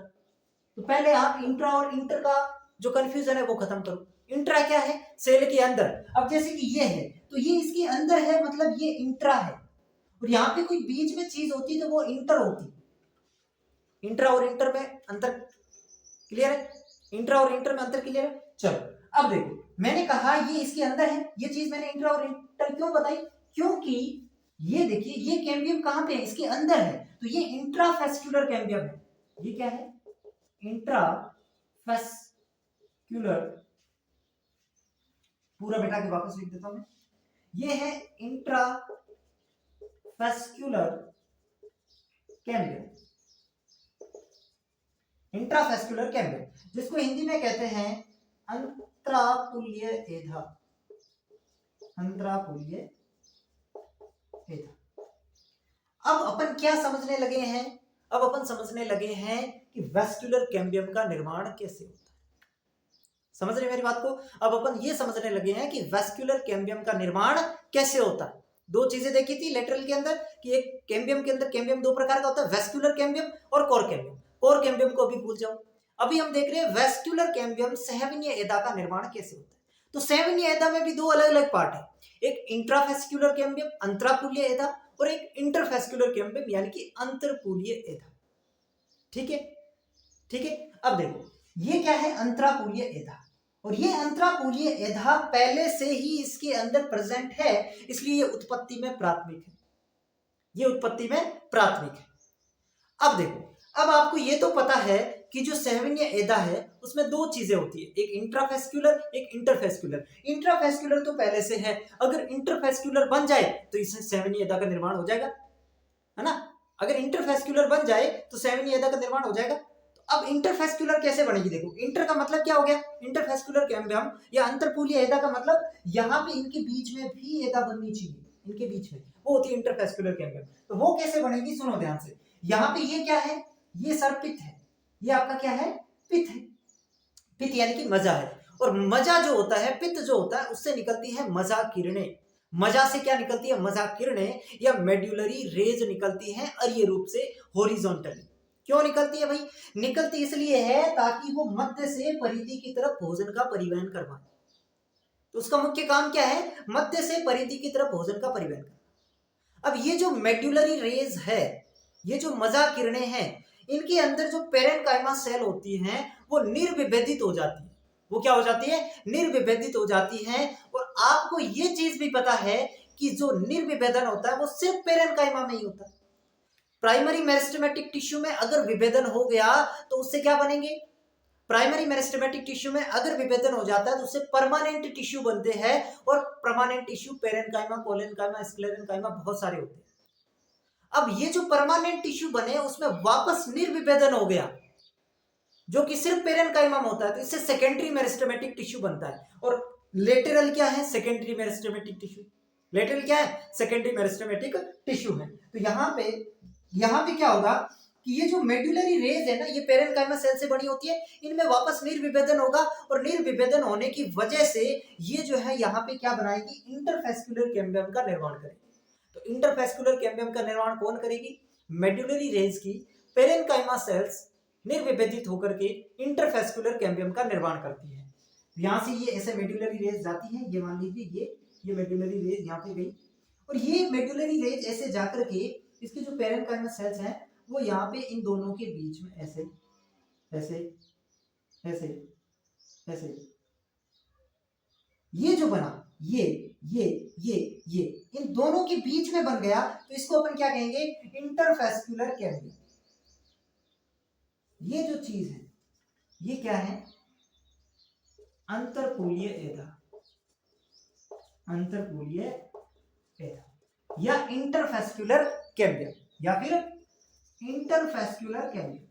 तो पहले आप इंट्रा और इंटर का जो कंफ्यूजन है वो खत्म करो। इंट्रा क्या है? सेल के अंदर। अब जैसे कि ये है तो ये इसके अंदर है, मतलब ये इंट्रा है, और यहाँ पे कोई बीच में चीज होती तो वो इंटर होती। इंट्रा और इंटर में अंतर क्लियर है? इंट्रा और इंटर में अंतर क्लियर है? चलो अब देखो, मैंने कहा ये इसके अंदर है, ये चीज मैंने इंट्रा और इंटर क्यों बताई? क्योंकि ये देखिए ये कैम्बियम कहां पे है? इसके अंदर है, तो ये इंट्राफेस्कुलर कैम्बियम है। ये क्या है? इंट्राफेस्कुलर, पूरा बेटा के वापस लिख देता हूं मैं, ये है इंट्राफेस्कुलर कैम्बियम, इंट्राफेस्कुलर कैम्बियम, जिसको हिंदी में कहते हैं अंतरापुल्य एधा, अंतरापुल्य एधा। अब अपन क्या समझने लगे हैं? अब अपन समझने लगे हैं कि वेस्कुलर कैम्बियम का निर्माण कैसे होता है। समझ रहे मेरी बात को? अब अपन ये समझने लगे हैं कि वेस्कुलर कैम्बियम का निर्माण कैसे होता है। दो चीजें देखी थी लेटरल के अंदर कि एक कैम्बियम के अंदर कैम्बियम दो प्रकार का होता है, वेस्कुलर कैम्बियम और कोर कैम्बियम। कोर कैम्बियम को अभी भूल जाओ, अभी हम देख रहे हैं वेस्कुलर कैम्बियम सहवनीय एदा का निर्माण कैसे होता है। तो सहवनीय एदा में भी दो अलग अलग पार्ट है, एक इंट्राफेस्कुलर कैम्बियम अंतरापुल्य एदा और एक इंटरफेस्कुलर कैम्बियम यानी कि अंतरपुलीय एदा। ठीक है, ठीक है। अब देखो ये क्या है? अंतरापुलीय एदा, और ये अंतरापुलीय एधा पहले से ही इसके अंदर प्रेजेंट है, इसलिए ये उत्पत्ति में प्राथमिक है, ये उत्पत्ति में प्राथमिक है। अब देखो, अब आपको ये तो पता है कि जो सहवनीय एधा है उसमें दो चीजें होती है, एक इंट्राफेस्कुलर एक इंटरफेस्कुलर। इंट्राफेस्कुलर तो पहले से है, अगर इंटरफेस्कुलर बन जाए तो इससे सेवनिया एदा का निर्माण हो जाएगा, है ना। अगर इंटरफेस्कुलर बन जाए तो सेवनिया एदा का निर्माण हो जाएगा। तो अब इंटरफेस्कुलर कैसे बनेगी, देखो इंटर का मतलब क्या हो गया, इंटरफेस्कुलर कैम्बियम या अंतरपूलीय एदा का मतलब यहाँ पे इनके बीच में भी एदा बननी चाहिए, इनके बीच में, वो होती है इंटरफेस्कुलर कैम्बियम। तो वो कैसे बनेगी, सुनो ध्यान से। यहाँ पे ये क्या है, ये सर्पित है, ये आपका क्या है, पित्त है। पित्त यानी कि मजा है, और मजा जो होता है, पित्त जो होता है, उससे निकलती है मजा किरणें। मजा से क्या निकलती है, मजा किरणें या मेड्यूलरी रेज निकलती हैं अरीय रूप से हॉरिजॉन्टली। क्यों निकलती है भाई, निकलती इसलिए है ताकि वो मध्य से परिधि की तरफ भोजन का परिवहन करवाए। तो उसका मुख्य काम क्या है, मध्य से परिधि की तरफ भोजन का परिवहन करना। अब ये जो मेड्यूलरी रेज है, ये जो मजा किरणें हैं, इनके अंदर जो पेरेन्काइमा सेल होती हैं वो निर्विभेदित हो जाती है। वो क्या हो जाती है, निर्विभेदित हो जाती है। और आपको ये चीज भी पता है कि जो निर्विभेदन होता है वो सिर्फ पेरेन्काइमा में ही होता है। प्राइमरी मेरिस्टेमेटिक टिश्यू में अगर विभेदन हो गया तो उससे क्या बनेंगे, प्राइमरी मेरिस्टेमेटिक टिश्यू में अगर विभेदन हो जाता है तो उससे परमानेंट टिश्यू बनते हैं। और permanent tissue parenchyma, collenchyma, sclerenchyma बहुत सारे होते हैं। अब ये जो परमानेंट टिश्यू बने उसमें वापस निर्विभेदन हो गया जो कि सिर्फ पेरेन्काइमा में होता है, तो इससे सेकेंडरी मेरिस्टेमेटिक टिश्यू बनता है। और लेटरल क्या है, सेकेंडरी मेरिस्टेमेटिक टिश्यू। लेटरल क्या है, सेकेंडरी मेरिस्टेमेटिक टिश्यू है। तो यहाँ पे क्या होगा कि ये जो मेड्यूलरी रेज है ना, ये पेरेन्काइमा सेल से बनी होती है, इनमें वापस निर्विभेदन होगा। और निर्विभेदन होने की वजह से ये जो है यहाँ पे क्या बनाएगी, इंटरफेस्कुलर कैम्बियम का निर्माण करेगी। तो इंटरफेस्कुलर कैम्बियम का निर्माण कौन करेगी, मेड्यूलरी रेज की पेरेन्काइमा सेल्स निर्विभेदित होकर के इंटरफेस्कुलर कैम्बियम का निर्माण करती है। यहां से ये ऐसे मेड्यूलरी रेज जाती है, ये मान लीजिए ये मेड्यूलरी रेज यहाँ पे गई, और ये मेड्यूलरी रेज ऐसे जाकर के इसके जो पेरेन्काइमा सेल्स हैं वो यहाँ पे इन दोनों के बीच में ऐसे ऐसे ऐसे ऐसे ये जो बना, ये इन दोनों के बीच में बन गया, तो इसको अपन क्या कहेंगे, इंटरफेस्कुलर कैम्बियम। ये जो चीज है ये क्या है, अंतरपूलीय एदा, अंतरपूलीय एदा या इंटरफेस्कुलर कैम्बियम या फिर इंटरफेस्कुलर कैम्बियम।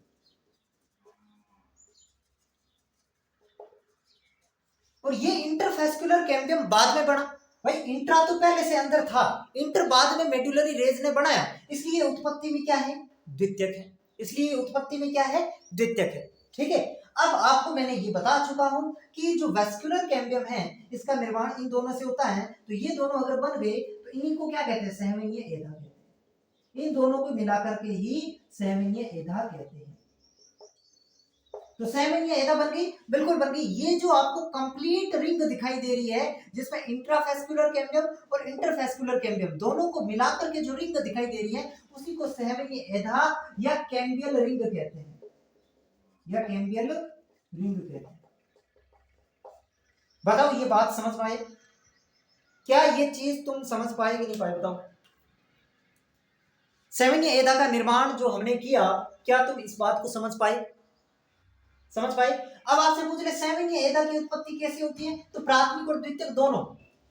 और ये इंटरफेस्कुलर कैम्बियम बाद में बना, भाई इंट्रा तो पहले से अंदर था, इंटर बाद में मेडुलरी रेज ने बनाया, इसलिए उत्पत्ति में क्या है, द्वितीयक है। इसलिए उत्पत्ति में क्या है, द्वितीयक है। ठीक है, अब आपको मैंने ये बता चुका हूं कि जो वेस्कुलर कैम्बियम है इसका निर्माण इन दोनों से होता है। तो ये दोनों अगर बन गए तो इन्हीं को क्या कहते हैं, सहवनीय एधा कहते हैं। इन दोनों को मिलाकर के ही सहवनीय एधा कहते हैं। तो सहवनीय एधा बन गई, बिल्कुल बन गई। ये जो आपको कंप्लीट रिंग दिखाई दे रही है जिसमें इंट्राफेस्कुलर कैम्बियम और इंटरफेस्कुलर कैम्बियम दोनों को मिलाकर के जो रिंग दिखाई दे रही है उसी को सहवनीय एधा या कैम्बियल रिंग कहते हैं, या कैम्बियल रिंग कहते हैं। बताओ ये बात समझ पाए, क्या ये चीज तुम समझ पाए कि नहीं पाए, बताओ। सहवनीय एधा का निर्माण जो हमने किया, क्या तुम इस बात को समझ पाए, समझ पाए। अब आपसे पूछ रहे सहवनीय एधा की उत्पत्ति कैसे होती है, तो प्राथमिक और द्वितीयक दोनों,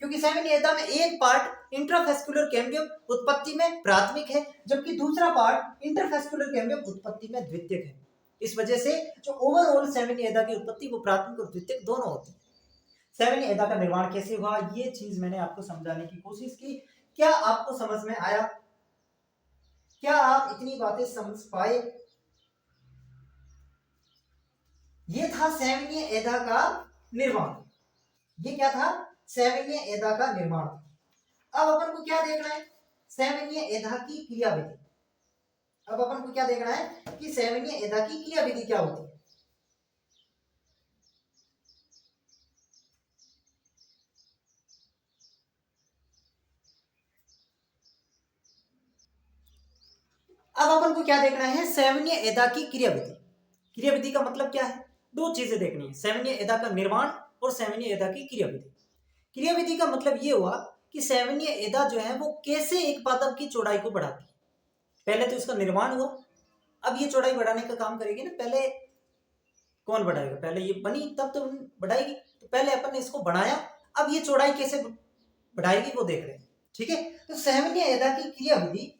क्योंकि सहवनीय एधा में एक पार्ट इंट्राफेस्कुलर कैम्बियम उत्पत्ति में प्राथमिक है, जबकि दूसरा पार्ट इंटरफेस्कुलर कैम्बियम उत्पत्ति में द्वितीयक है। इस वजह से जो ओवरऑल सहवनीय एधा की उत्पत्ति वो प्राथमिक और द्वितीयक दोनों होती है। सहवनीय एधा का निर्माण कैसे हुआ, ये चीज मैंने आपको समझाने की कोशिश की। क्या आपको समझ में आया, क्या आप इतनी बातें समझ पाए। ये था सहवनीय एधा का निर्माण, ये क्या था, सहवनीय एधा का निर्माण। अब अपन को क्या देखना है, सहवनीय एधा की क्रियाविधि। अब अपन को क्या देखना है कि सहवनीय एधा की क्रियाविधि क्या होती है। अब अपन को क्या देखना है, सहवनीय एधा की क्रियाविधि। क्रियाविधि का मतलब क्या है, दो चीजें देखनी है, सहवनीय एधा का निर्माण और सहवनीय एधा की क्रियाविधि। क्रियाविधि का मतलब ये हुआ कि सहवनीय एधा जो है वो कैसे एक पादप की चौड़ाई को बढ़ाती है। पहले तो इसका निर्माण हुआ, अब ये चौड़ाई बढ़ाने का काम करेगी ना। पहले कौन बढ़ाएगा? पहले ये बनी तब तो बढ़ाएगी, तो पहले अपन ने इसको बढ़ाया, अब ये चौड़ाई कैसे बढ़ाएगी वो देख रहे हैं। ठीक है, तो सेवनीय एदा की क्रिया विधि,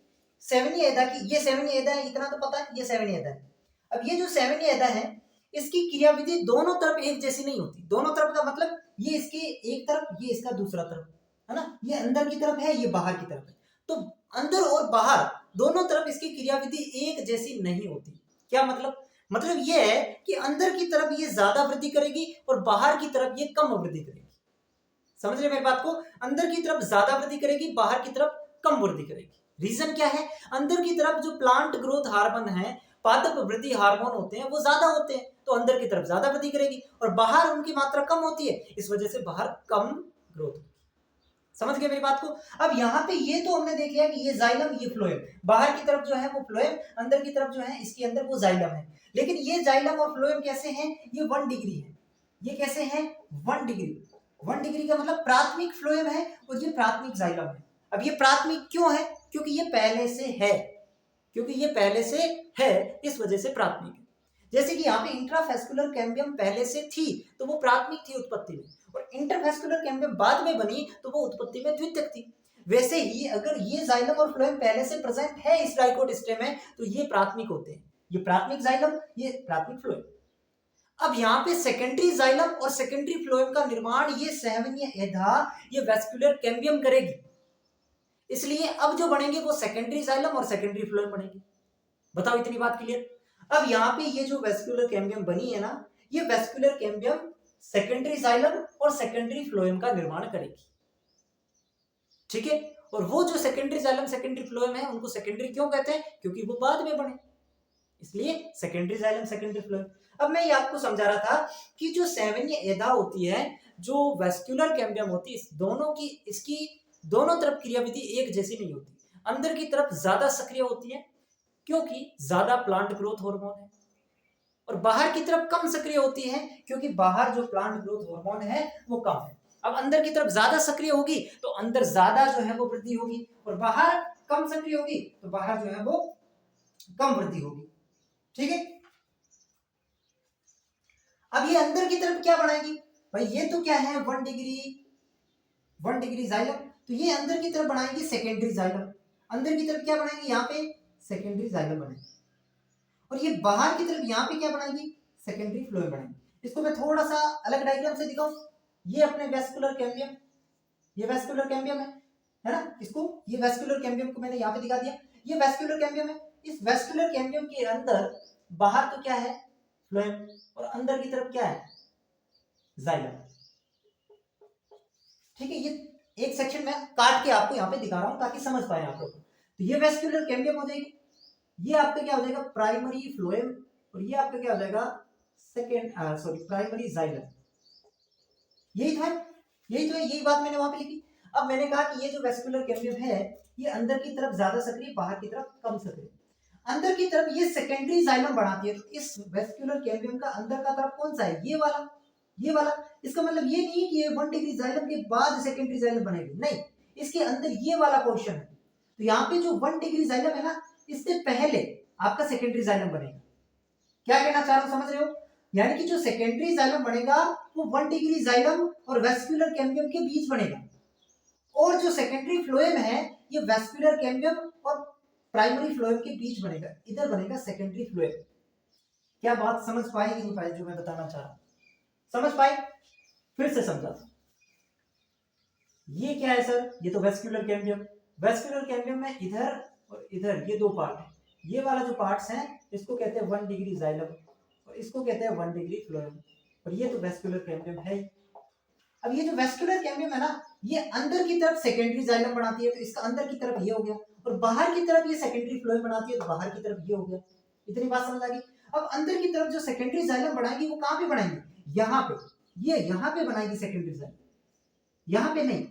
सेवनीय एदा की, ये सेवनीय एदा है इतना तो पता है, ये सेवनीय एदा है। अब ये जो सेवनीय एदा है इसकी क्रिया विधि दोनों तरफ एक जैसी नहीं होती। दोनों तरफ का मतलब ये इसकी एक तरफ, ये इसका दूसरा तरफ, है ना, ये अंदर की तरफ है, ये बाहर की तरफ है, तो अंदर और बाहर दोनों तरफ इसकी क्रिया विधि एक जैसी नहीं होती। क्या मतलब? मतलब ये है कि अंदर की तरफ ये ज्यादा वृद्धि करेगी और बाहर की तरफ ये कम वृद्धि करेगी। समझ रहे मेरी बात को? अंदर की तरफ ज्यादा वृद्धि करेगी, बाहर की तरफ कम वृद्धि करेगी। रीजन क्या है? अंदर की तरफ जो प्लांट ग्रोथ हार्मोन है, पादप वृद्धि हार्मोन होते हैं, वो ज्यादा होते हैं, तो अंदर की तरफ ज्यादा वृद्धि करेगी, और बाहर उनकी मात्रा कम होती है, इस वजह से बाहर कम ग्रोथ होगी। समझ गए मेरी बात को? अब यहाँ पे ये तो हमने देख लिया कि ये जाइलम, ये फ्लोएम, बाहर की तरफ जो है वो फ्लोएम, अंदर की तरफ जो है इसके अंदर वो जाइलम है। लेकिन ये जाइलम और फ्लोएम कैसे हैं? ये 1 डिग्री है। ये कैसे हैं? 1 डिग्री। 1 डिग्री का मतलब प्राथमिक फ्लोएम है और ये प्राथमिक जाइलम है। अब ये प्राथमिक क्यों है? क्योंकि ये पहले से है, क्योंकि ये पहले से है, इस वजह से प्राथमिक है। जैसे कि यहाँ पे इंट्राफेस्कुलर कैम्बियम पहले से थी तो वो प्राथमिक थी उत्पत्ति में, और इंटरफेस्कुलर कैम्बियम बाद में बनी तो वो उत्पत्ति में द्वितीयक थी। वैसे ही अगर ये जाइलम और फ्लोएम पहले से प्रेजेंट है इस डाइकोट स्टेम में तो ये प्राथमिक होते हैं, ये प्राथमिक जाइलम, ये प्राथमिक फ्लोएम। अब यहाँ पे सेकेंडरी जाइलम और सेकेंडरी फ्लोएम का निर्माण ये सेवनीय एधा, ये वेस्कुलर कैम्बियम करेगी, इसलिए अब जो बनेंगे वो सेकेंडरी जाइलम और सेकेंडरी फ्लोएम बनेंगे। बताओ इतनी बात क्लियर? अब यहाँ पे ये जो वेस्कुलर कैम्बियम बनी है ना, ये वेस्कुलर कैम्बियम सेकेंडरी जाइलम और सेकेंडरी फ्लोएम का निर्माण करेगी। ठीक है, और वो जो सेकेंडरी जाइलम सेकेंडरी फ्लोएम है उनको सेकेंडरी क्यों कहते हैं? क्योंकि वो बाद में बने, इसलिए सेकेंडरी जाइलम सेकेंडरी फ्लोएम। अब मैं ये आपको समझा रहा था कि जो सेवनीय एधा होती है, जो वेस्कुलर कैम्बियम होती है, इस दोनों की, इसकी दोनों तरफ क्रियाविधि एक जैसी नहीं होती। अंदर की तरफ ज्यादा सक्रिय होती है क्योंकि ज्यादा प्लांट ग्रोथ हार्मोन है, और बाहर की तरफ कम सक्रिय होती है क्योंकि बाहर जो प्लांट ग्रोथ हार्मोन है वो कम है। अब अंदर की तरफ ज्यादा सक्रिय होगी तो अंदर ज्यादा जो है वो वृद्धि होगी, और बाहर कम सक्रिय होगी तो बाहर जो है वो कम वृद्धि होगी। ठीक है, अब ये अंदर की तरफ क्या बनाएगी भाई? ये तो क्या है 1 डिग्री जाइलम, तो ये अंदर की तरफ बनाएगी सेकेंडरी जाइलम। अंदर की तरफ क्या बनाएगी? यहाँ पे सेकेंडरी जाइलम बनाएगी, और ये बाहर की तरफ यहाँ पे क्या बनाएगी? सेकेंडरी फ्लोएम बनाएगी। इसको मैं थोड़ा सा अलग डायग्राम से दिखाऊं। ये अपने वेस्कुलर कैम्बियम, ये वेस्कुलर कैम्बियम है ना, इसको, ये वेस्कुलर कैम्बियम को मैंने यहाँ पे दिखा दिया, ये वेस्कुलर कैम्बियम है। इस वेस्कुलर कैम्बियम के अंदर बाहर तो क्या है? फ्लोएम, और अंदर की तरफ क्या है? जाइलम। ठीक है, ये एक सेक्शन में काट के आपको यहाँ पे दिखा रहा हूं ताकि समझ पाए आप लोग। तो ये वेस्कुलर कैम्बियम हो जाएगी, ये आपका क्या हो जाएगा? प्राइमरी फ्लोएम, और ये आपका क्या हो जाएगा? Primary xylem. यही तो है, यही बात मैंने वहां पे लिखी। अब मैंने कहा कि ये जो वेस्कुलर कैम्बियम है ये अंदर की तरफ ज्यादा सक्रिय, बाहर की तरफ कम सक्रिय। अंदर की तरफ ये सेकेंडरी जाइलम बढ़ाती है, तो इस वेस्कुलर कैम्बियम का अंदर का तरफ कौन सा है? ये वाला, ये वाला। इसका मतलब ये नहीं कि ये 1 डिग्री जाइलम के बाद सेकेंडरी जाइलम बनेगी, नहीं, इसके अंदर ये वाला पोर्शन है। तो यहाँ पे जो 1 डिग्री जाइलम है ना, इससे पहले आपका सेकेंडरी जाइलम बनेगा। क्या कहना चाह रहा हूं, समझ रहे हो? यानी कि जो सेकेंडरी जाइलम बनेगा वो 1 डिग्री जाइलम और वेस्कुलर कैम्बियम के बीच बनेगा, और जो सेकेंडरी फ्लोएम है ये वेस्कुलर कैम्बियम और प्राइमरी फ्लोएम के बीच बनेगा, इधर बनेगा सेकेंडरी फ्लोएम। क्या बात समझ पाए कि नहीं पाए जो मैं बताना चाह रहा हूं? समझ पाए? फिर से समझा। ये क्या है सर? ये तो वेस्कुलर कैम्बियम। वेस्कुलर कैम्बियम में इधर और इधर ये दो पार्ट है, ये वाला जो पार्ट्स हैं इसको कहते हैं 1 डिग्री जाइलम और इसको कहते हैं 1 डिग्री फ्लोएम, और ये तो वेस्कुलर कैम्बियम है। अब ये जो वेस्कुलर कैम्बियम है ना, ये अंदर की तरफ सेकेंडरी जाइलम बनाती है, तो इसका अंदर की तरफ ये हो गया, और बाहर की तरफ ये सेकेंडरी फ्लोएम बनाती है, तो बाहर की तरफ ये हो गया। इतनी बात समझ आ गई? अब अंदर की तरफ जो सेकेंडरी जाइलम बनाएगी वो कहां पे बनाएगी? यहाँ पे, ये यहाँ पे बनाएगी सेकेंडरी जाइलम, यहाँ पे नहीं।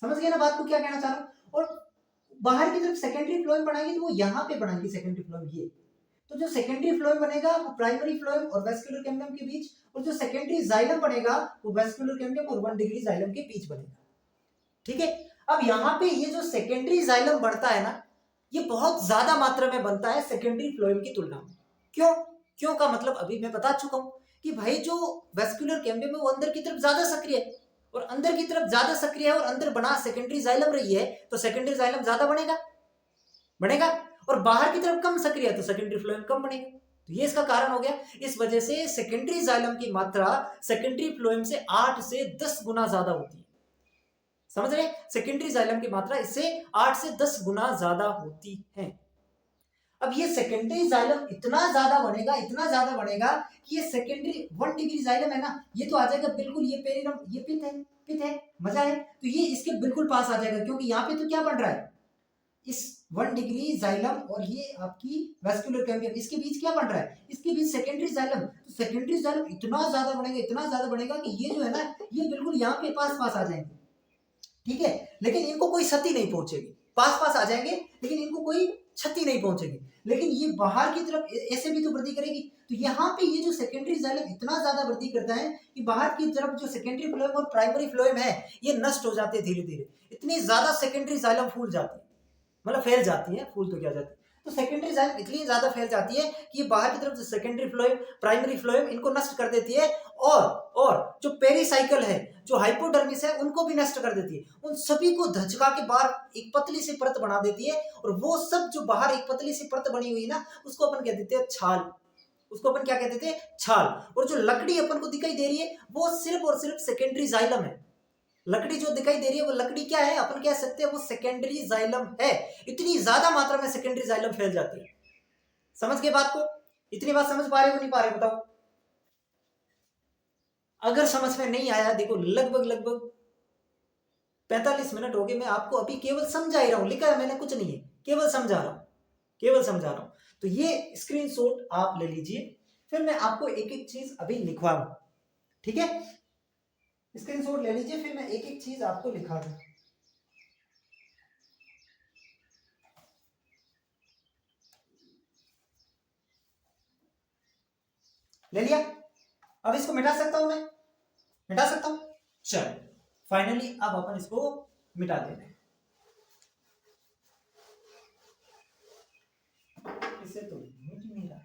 समझ गए ना बात को क्या कहना चाह रहा हूँ? और बाहर की तरफ सेकेंडरी फ्लोएम बनाएगी तो वो यहाँ पे बनाएगी सेकेंडरी फ्लोएम, ये। तो जो सेकेंडरी फ्लोएम बनेगा वो प्राइमरी फ्लोएम और वेस्कुलर कैम्बियम के बीच, और जो सेकेंडरी जाइलम बनेगा वो वेस्कुलर कैम्बियम और 1 डिग्री जाइलम के बीच बनेगा। ठीक है, अब यहाँ पे ये जो सेकेंडरी जाइलम बढ़ता है ना, ये बहुत ज्यादा मात्रा में बनता है सेकेंडरी फ्लोएम की तुलना में। क्यों? क्यों का मतलब अभी मैं बता चुका हूं कि भाई जो वेस्कुलर कैम्बियम है वो अंदर की तरफ ज्यादा सक्रिय है, और अंदर की तरफ ज्यादा सक्रिय है और अंदर बना सेकेंडरी जाइलम रही है, तो सेकेंडरी जाइलम ज्यादा बनेगा, और बाहर की तरफ कम सक्रिय है तो सेकेंडरी फ्लोएम कम बनेगा। तो ये इसका कारण हो गया। इस वजह से सेकेंडरी जाइलम की मात्रा सेकेंडरी फ्लोएम से 8 से 10 गुना ज्यादा होती है। समझ रहे? सेकेंडरी जाइलम की मात्रा इससे 8 से 10 गुना ज्यादा होती है। अब ये सेकेंडरी जाइलम इतना ज्यादा बनेगा कि ये सेकेंडरी 1 डिग्री जाइलम है ना, ये तो आ जाएगा बिल्कुल, ये पेरिनम, ये पित है, मजा है, तो ये इसके बिल्कुल पास आ जाएगा, क्योंकि यहाँ पे तो क्या बन रहा है, इस 1 डिग्री जाइलम और ये आपकी वेस्कुलर कैम्बियम, इसके बीच क्या बन रहा है, इसके बीच सेकेंडरी जाइलम। तो सेकेंडरी जाइलम इतना ज्यादा बनेगा कि ये जो है ना, ये बिल्कुल यहाँ पे पास आ जाएंगे, ठीक है, लेकिन इनको कोई क्षति नहीं पहुंचेगी, पास आ जाएंगे लेकिन इनको कोई क्षति नहीं पहुंचेगी, लेकिन ये बाहर की तरफ ऐसे भी तो वृद्धि करेगी। तो यहाँ पे ये जो सेकेंडरी जाइलम इतना ज्यादा वृद्धि करता है कि बाहर की तरफ जो सेकेंडरी फ्लोएम और प्राइमरी फ्लोएम है ये नष्ट हो जाते हैं धीरे धीरे, इतनी ज्यादा सेकेंडरी जाइलम फूल जाती है, मतलब फैल जाती है, फूल तो क्या जाती है, तो सेकेंडरी जाइलम इतनी ज्यादा फैल जाती है कि ये बाहर की तरफ जो सेकेंडरी फ्लोएम प्राइमरी फ्लोएम इनको नष्ट कर देती है, और जो पेरीसाइकिल है, जो हाइपोडर्मिस है, उनको भी नष्ट कर देती है, उन सभी को धचका के बाहर एक पतली सी परत बना देती है, और वो सब जो बाहर एक पतली सी परत बनी हुई ना, उसको अपन कह देते हैं छाल, उसको अपन क्या कहते थे, छाल। और जो लकड़ी अपन को दिखाई दे रही है वो सिर्फ और सिर्फ सेकेंडरी जाइलम है, लकड़ी जो दिखाई दे रही है वो लकड़ी क्या है, अपन कह सकते हैं वो सेकेंडरी जाइलम है। इतनी ज्यादा मात्रा में सेकेंडरी जाइलम फैल जाती है। समझ गए बात को? इतनी बात समझ पा रहे हो नहीं पा रहे बताओ? अगर समझ में नहीं आया, देखो लगभग 45 मिनट हो गए, मैं आपको अभी केवल समझा ही रहा हूं, लिखा है मैंने कुछ नहीं है, केवल समझा रहा हूं। तो ये स्क्रीनशॉट आप ले लीजिए, फिर मैं आपको एक एक चीज अभी लिखवाऊंगा, ठीक है? स्क्रीनशॉट ले लीजिए, फिर मैं एक एक चीज आपको लिखा दूं। ले लिया? अब इसको मिटा सकता हूं, मैं मिटा सकता हूं। चल फाइनली अब अपन इसको मिटा देते हैं। इसे तो मिट नहीं रहा।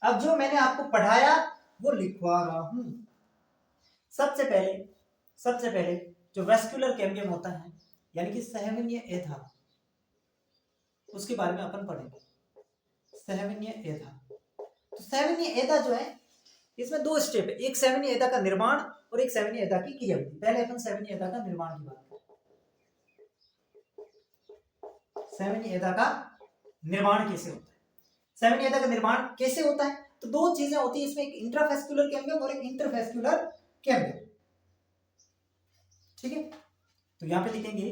अब जो मैंने आपको पढ़ाया वो लिखवा रहा हूं। सबसे पहले जो वेस्कुलर कैम्बियम होता है, यानी कि सहवनीय एधा, उसके बारे में अपन पढ़ेंगे। सहवनीय एधा, तो सहवनीय एधा जो है, इसमें 2 स्टेप है, एक सहवनीय एधा का निर्माण और एक सहवनीय एधा की क्रियाविधि। पहले अपन सहवनीय एधा का निर्माण की बात करें। सहवनीय एधा का निर्माण कैसे होता है? सहवनीय एधा का निर्माण कैसे होता है? तो 2 चीजें होती है इसमें, एक इंट्रावेस्कुलर कैम्बियम और एक इंटरवेस्कुलर कैम्बियम, ठीक है? तो यहां पे लिखेंगे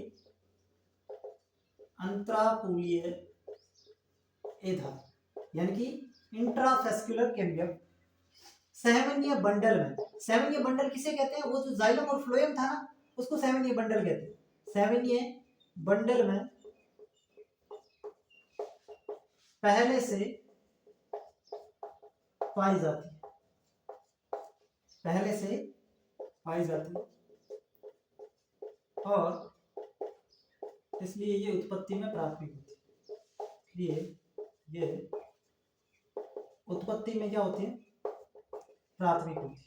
अंतरापूलीय एधा, यानी कि इंट्रावेस्कुलर कैम्बियम। सहवनीय बंडल में, सहवनीय बंडल किसे कहते हैं? वो जो जाइलम और फ्लोएम था ना, उसको सहवनीय बंडल कहते हैं। सहवनीय बंडल में पहले से पाई जाती है, और इसलिए ये उत्पत्ति में प्राथमिक होती है। इसलिए ये उत्पत्ति में क्या होती है? प्राथमिक होती है,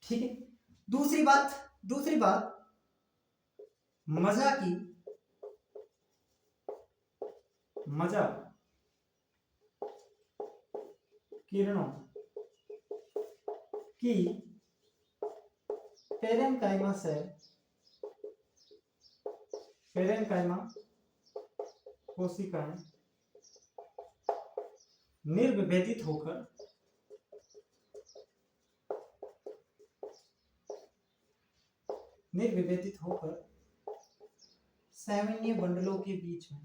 ठीक है? दूसरी बात मजा किरणों की पेरेन्काइमा कोशिकाएं निर्विभेदित होकर सहवनीय बंडलों के बीच में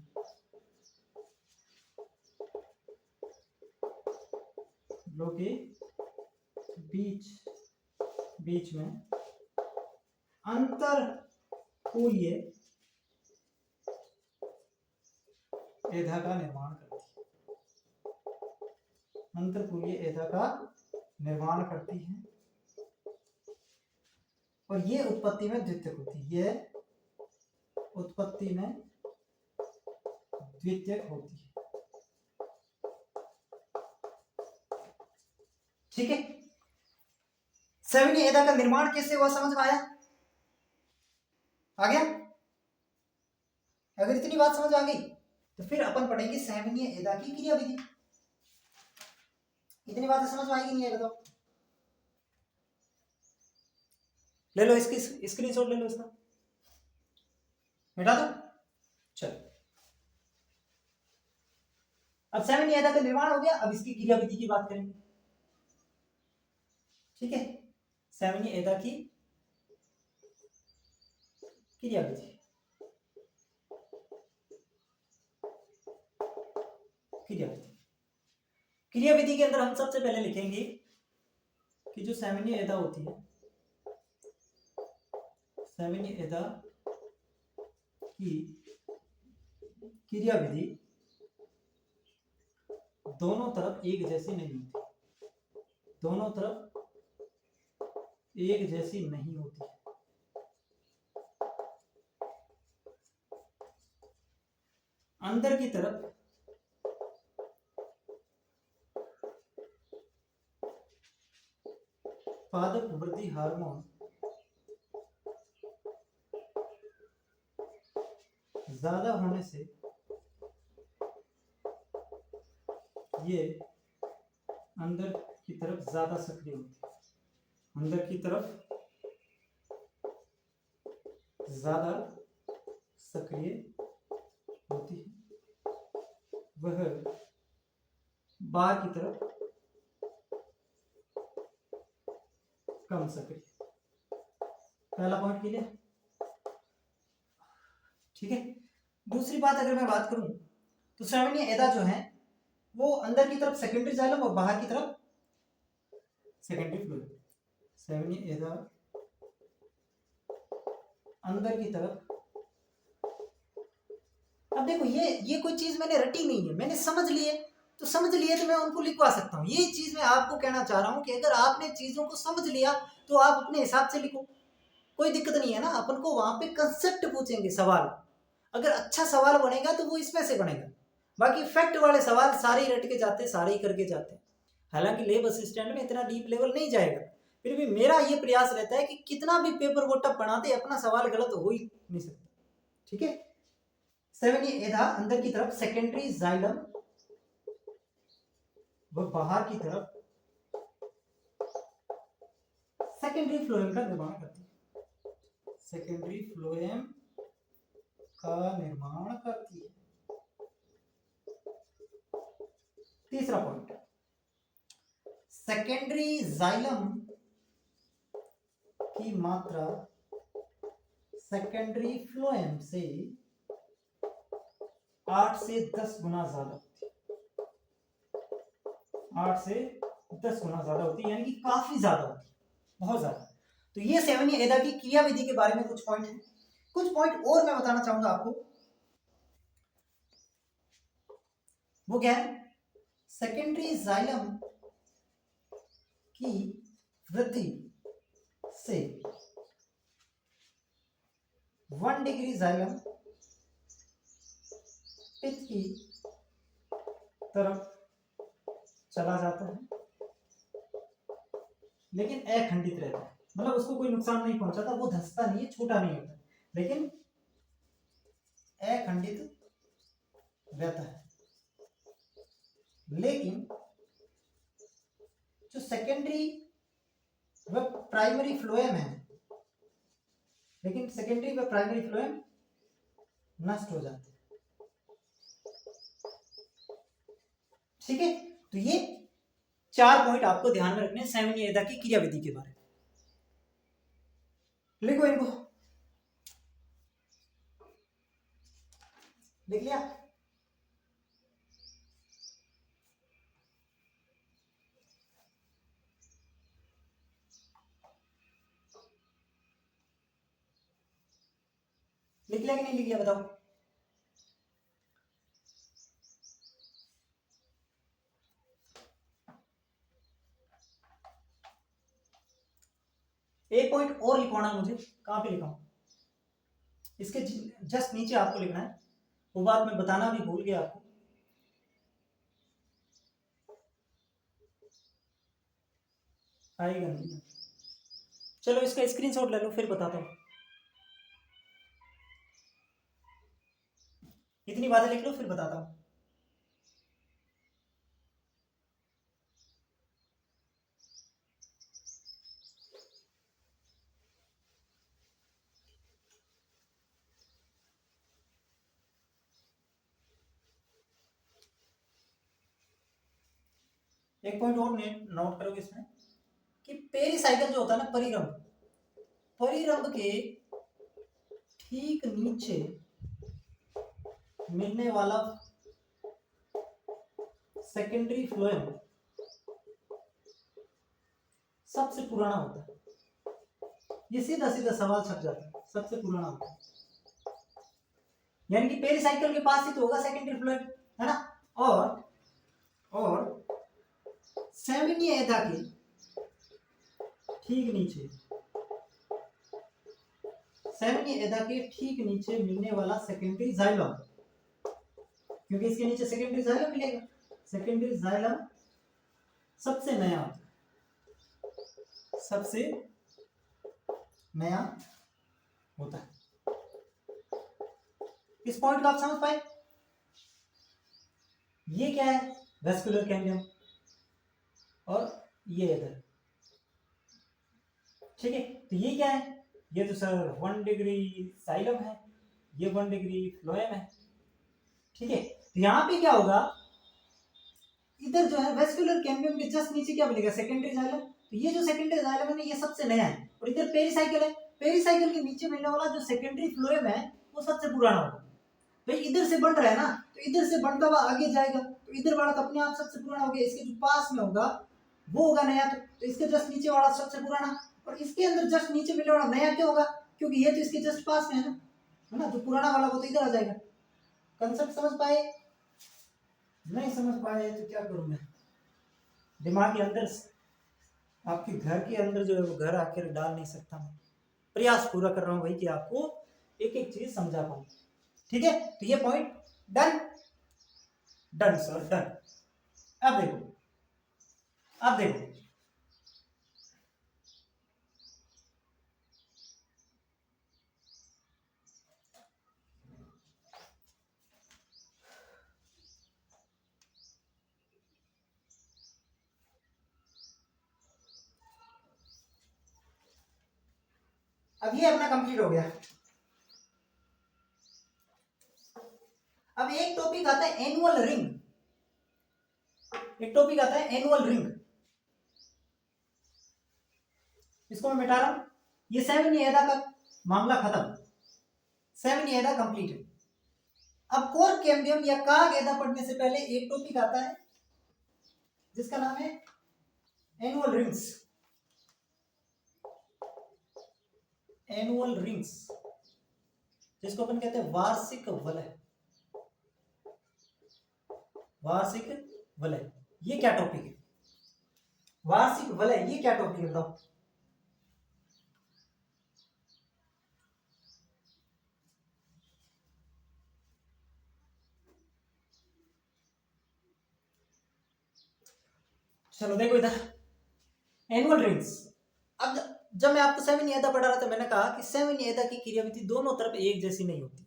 अंतरकूलीय एधा का निर्माण करती है, और ये उत्पत्ति में द्वितीयक होती है। द्वितीय होती है। ठीक है, सेवनीय एदा का निर्माण कैसे हुआ समझ में आया? आ गया? अगर इतनी बात समझ आ गई तो फिर अपन पढ़ेंगे सेवनीय एदा की क्रिया विधि। इतनी बातें समझ में आएगी नहीं है बताओ? ले लो इसकी स्क्रीनशॉट ले लो इसका, मिटा दो। चलो, अब सेवनीय एदा का निर्माण हो गया, अब इसकी क्रिया विधि की बात करेंगे। ठीक है, सेवनीय एदा की क्रिया विधि। क्रिया विधि के अंदर हम सबसे पहले लिखेंगे कि जो सेवनीय एदा होती है, सेवनीय एदा की क्रिया विधि दोनों तरफ एक जैसी नहीं होती, दोनों तरफ एक जैसी नहीं होती। अंदर की तरफ पादप वृद्धि हार्मोन ज्यादा होने से ये अंदर की तरफ ज्यादा सक्रिय होती है, अंदर की तरफ ज्यादा सक्रिय होती है, वह बाहर की तरफ कम सक्रिय। पहला पॉइंट क्लियर? ठीक है, दूसरी बात अगर मैं बात करूं तो सेवनीय एदा जो है वो अंदर की तरफ सेकेंडरी जाइलम और बाहर की तरफ सेकेंडरी फ्लोएम। सेवनीय एदा अंदर की तरफ, अब देखो ये कोई चीज मैंने रटी नहीं है, मैंने समझ लिए तो मैं उनको लिखवा सकता हूँ। ये चीज मैं आपको कहना चाह रहा हूँ कि अगर आपने चीजों को समझ लिया तो आप अपने हिसाब से लिखो, कोई दिक्कत नहीं है ना। अपन को वहां पे कंसेप्ट पूछेंगे सवाल, अगर अच्छा सवाल बनेगा तो वो इसमें से बनेगा, बाकी फैक्ट वाले सवाल सारे ही रट के जाते, सारे ही करके जाते हैं। हालांकि लेब असिस्टेंट में इतना डीप लेवल नहीं जाएगा, फिर भी मेरा ये प्रयास रहता है कि कितना भी पेपर वो टफ बनाते, अपना सवाल गलत हो ही नहीं सकता। ठीक है, सेवनीय एदा अंदर की तरफ सेकेंडरी जाइलम व बाहर की तरफ सेकेंडरी फ्लोएम का निर्माण करती है, सेकेंडरी फ्लोएम का निर्माण करती है। तीसरा पॉइंट, सेकेंडरी जाइलम की मात्रा सेकेंडरी फ्लोएम से 8 से 10 गुना ज्यादा होती है, 8 से 10 गुना ज्यादा होती है, यानी कि काफी ज्यादा होती है, बहुत ज्यादा। तो ये सेवनीय एदा की क्रिया विधि के बारे में कुछ पॉइंट है। कुछ पॉइंट और मैं बताना चाहूंगा आपको, वो क्या है? सेकेंडरी जाइलम की वृद्धि से 1 डिग्री जाइलम पित्त की तरफ चला जाता है, लेकिन अखंडित रहता है, मतलब उसको कोई नुकसान नहीं पहुंचाता, वो धंसता नहीं है, छोटा नहीं होता, लेकिन अखंडित रहता है। लेकिन जो सेकेंडरी व प्राइमरी फ्लोएम है, लेकिन सेकेंडरी व प्राइमरी फ्लोएम नष्ट हो जाते हैं। ठीक है, तो ये 4 पॉइंट आपको ध्यान में रखने सेवनीय एदा की क्रिया विधि के बारे में। लिखो इनको, लिख लिया? लिख लिया कि नहीं लिख लिया बताओ? एक पॉइंट और लिखवाना मुझे, कहां पे लिखा हूं? इसके जस्ट नीचे आपको लिखना है वो बात मैं बताना भी भूल गया आपको। आएगा नहीं। चलो इसका स्क्रीनशॉट ले लो, फिर बताता हूँ। इतनी बातें लिख लो, फिर बताता हूँ। एक पॉइंट और नोट करोगे इसमें कि पेरिसाइकिल जो होता है ना, परिरंभ, परिरंभ के ठीक नीचे मिलने वाला सेकेंडरी फ्लोएम सबसे पुराना होता है। ये सीधा सीधा सवाल छप जाता है, सबसे पुराना होता है। यानी कि पेरिसाइकिल के पास ही तो होगा सेकेंडरी फ्लोएम, है ना। और सेमिनी एधा के ठीक नीचे, सेमिनी एधा के ठीक नीचे मिलने वाला सेकेंडरी जाइलम, क्योंकि इसके नीचे सेकेंडरी जाइलम मिलेगा। सेकेंडरी जाइलम सबसे नया होता है, सबसे नया होता है। इस पॉइंट को आप समझ पाए? ये क्या है? वेस्कुलर कैम्बियम, और ये इधर, ठीक है। तो ये क्या है? ये तो सर 1 डिग्री साइलम है, ये 1 डिग्री फ्लोएम है, ठीक है। तो यहाँ पे क्या होगा, इधर जो है वेस्कुलर कैम्बियम के जस्ट नीचे क्या मिलेगा? Secondary xylem. तो ये जो सेकेंडरी जाइलम है ना, ये सबसे नया है, और इधर पेरिसाइकिल है। पेरिसाइकिल के नीचे मिलने वाला जो सेकेंडरी फ्लोएम है वो सबसे पुराना होगा। भाई इधर से बन रहा है ना, तो इधर से बढ़ता हुआ आगे जाएगा, तो इधर वाला तो अपने आप सबसे पुराना हो गया। इसके जो पास में होगा वो होगा नया, तो इसके जस्ट नीचे वाला सबसे पुराना, और इसके अंदर जस्ट नीचे मिलने वाला नया क्यों होगा? क्योंकि ये तो इसके जस्ट पास में है ना, जो पुराना वाला वो तो इधर आ जाएगा। कंसेप्ट समझ पाए? नहीं समझ पाए तो क्या करूं मैं, दिमाग के अंदर, आपके घर के अंदर जो है वो घर आकर डाल नहीं सकता मैं। प्रयास पूरा कर रहा हूं भाई कि आपको एक एक चीज समझा पाऊं, ठीक है। तो ये point done, done sir done. अब देखो, अब देखो, अब ये अपना कंप्लीट हो गया। अब एक टॉपिक आता है एनुअल रिंग, एक टॉपिक आता है एनुअल रिंग, इसको मैं मिटा रहा हूं। ये सेमिनिएदा का मामला खत्म, सेमिनिएदा कंप्लीट है। अब कोर कैम्बियम या काग एदा पढ़ने से पहले एक टॉपिक आता है जिसका नाम है एनुअल रिंग्स, एनुअल रिंग्स, जिसको अपन कहते हैं वार्षिक वलय, वार्षिक वलय। ये क्या टॉपिक है? वार्षिक वलय ये क्या टॉपिक है बताओ? चलो देखो इधर, एनुअल रिंग्स। अब जब मैं आपको सेमिनिएदा पढ़ा रहा था, मैंने कहा कि सेमिनिएदा की क्रियाविधि दोनों तरफ एक जैसी नहीं होती,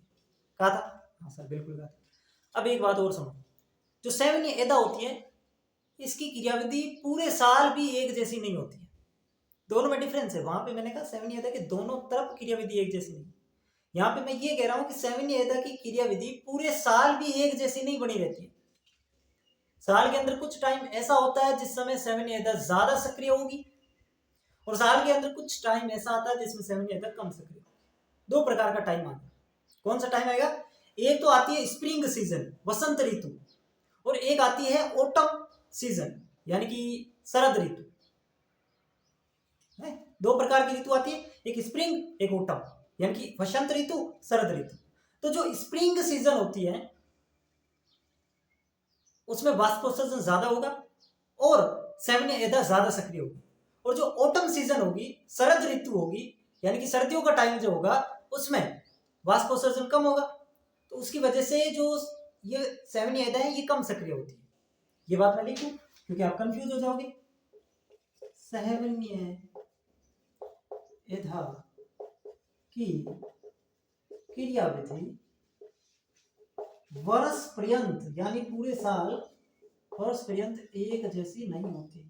कहा था? हाँ सर बिल्कुल कहा था। अब एक बात और सुनो, जो सेमिनिएदा होती है इसकी क्रियाविधि पूरे साल भी एक जैसी नहीं होती है, दोनों में डिफरेंस है। वहां पे मैंने कहा सेमिनिएदा के दोनों तरफ क्रियाविधि एक जैसी नहीं, यहाँ पे मैं ये कह रहा हूं कि सेमिनिएदा की क्रियाविधि पूरे साल भी एक जैसी नहीं बनी रहती है। साल के अंदर कुछ टाइम ऐसा होता है जिस समय सेमिनिएदा ज्यादा सक्रिय होगी, और साल के अंदर कुछ टाइम ऐसा आता है जिसमें सेमिनिएदा कम सक्रिय होगी। दो प्रकार का टाइम आता है। कौन सा टाइम आएगा? एक तो आती है स्प्रिंग सीजन, वसंत ऋतु, और एक आती है ऑटम सीजन यानी कि शरद ऋतु। दो प्रकार की ऋतु आती है, एक स्प्रिंग एक ऑटम, यानी कि वसंत ऋतु शरद ऋतु। तो जो स्प्रिंग सीजन होती है उसमें वाष्पोत्सर्जन ज्यादा होगा और सेमिनिएदा ज्यादा सक्रिय होगी, और जो ऑटम सीजन होगी, शरद ऋतु होगी, यानी कि सर्दियों का टाइम जो होगा उसमें वाष्पोत्सर्जन कम होगा। तो उसकी वजह से जो ये 7 एधा है ये कम सक्रिय होती है। ये बात मैं लिखूं क्योंकि आप कंफ्यूज हो जाओगे। 7 एधा की क्रियाविधि वर्ष पर्यंत यानी पूरे साल वर्ष पर्यंत एक जैसी नहीं होती।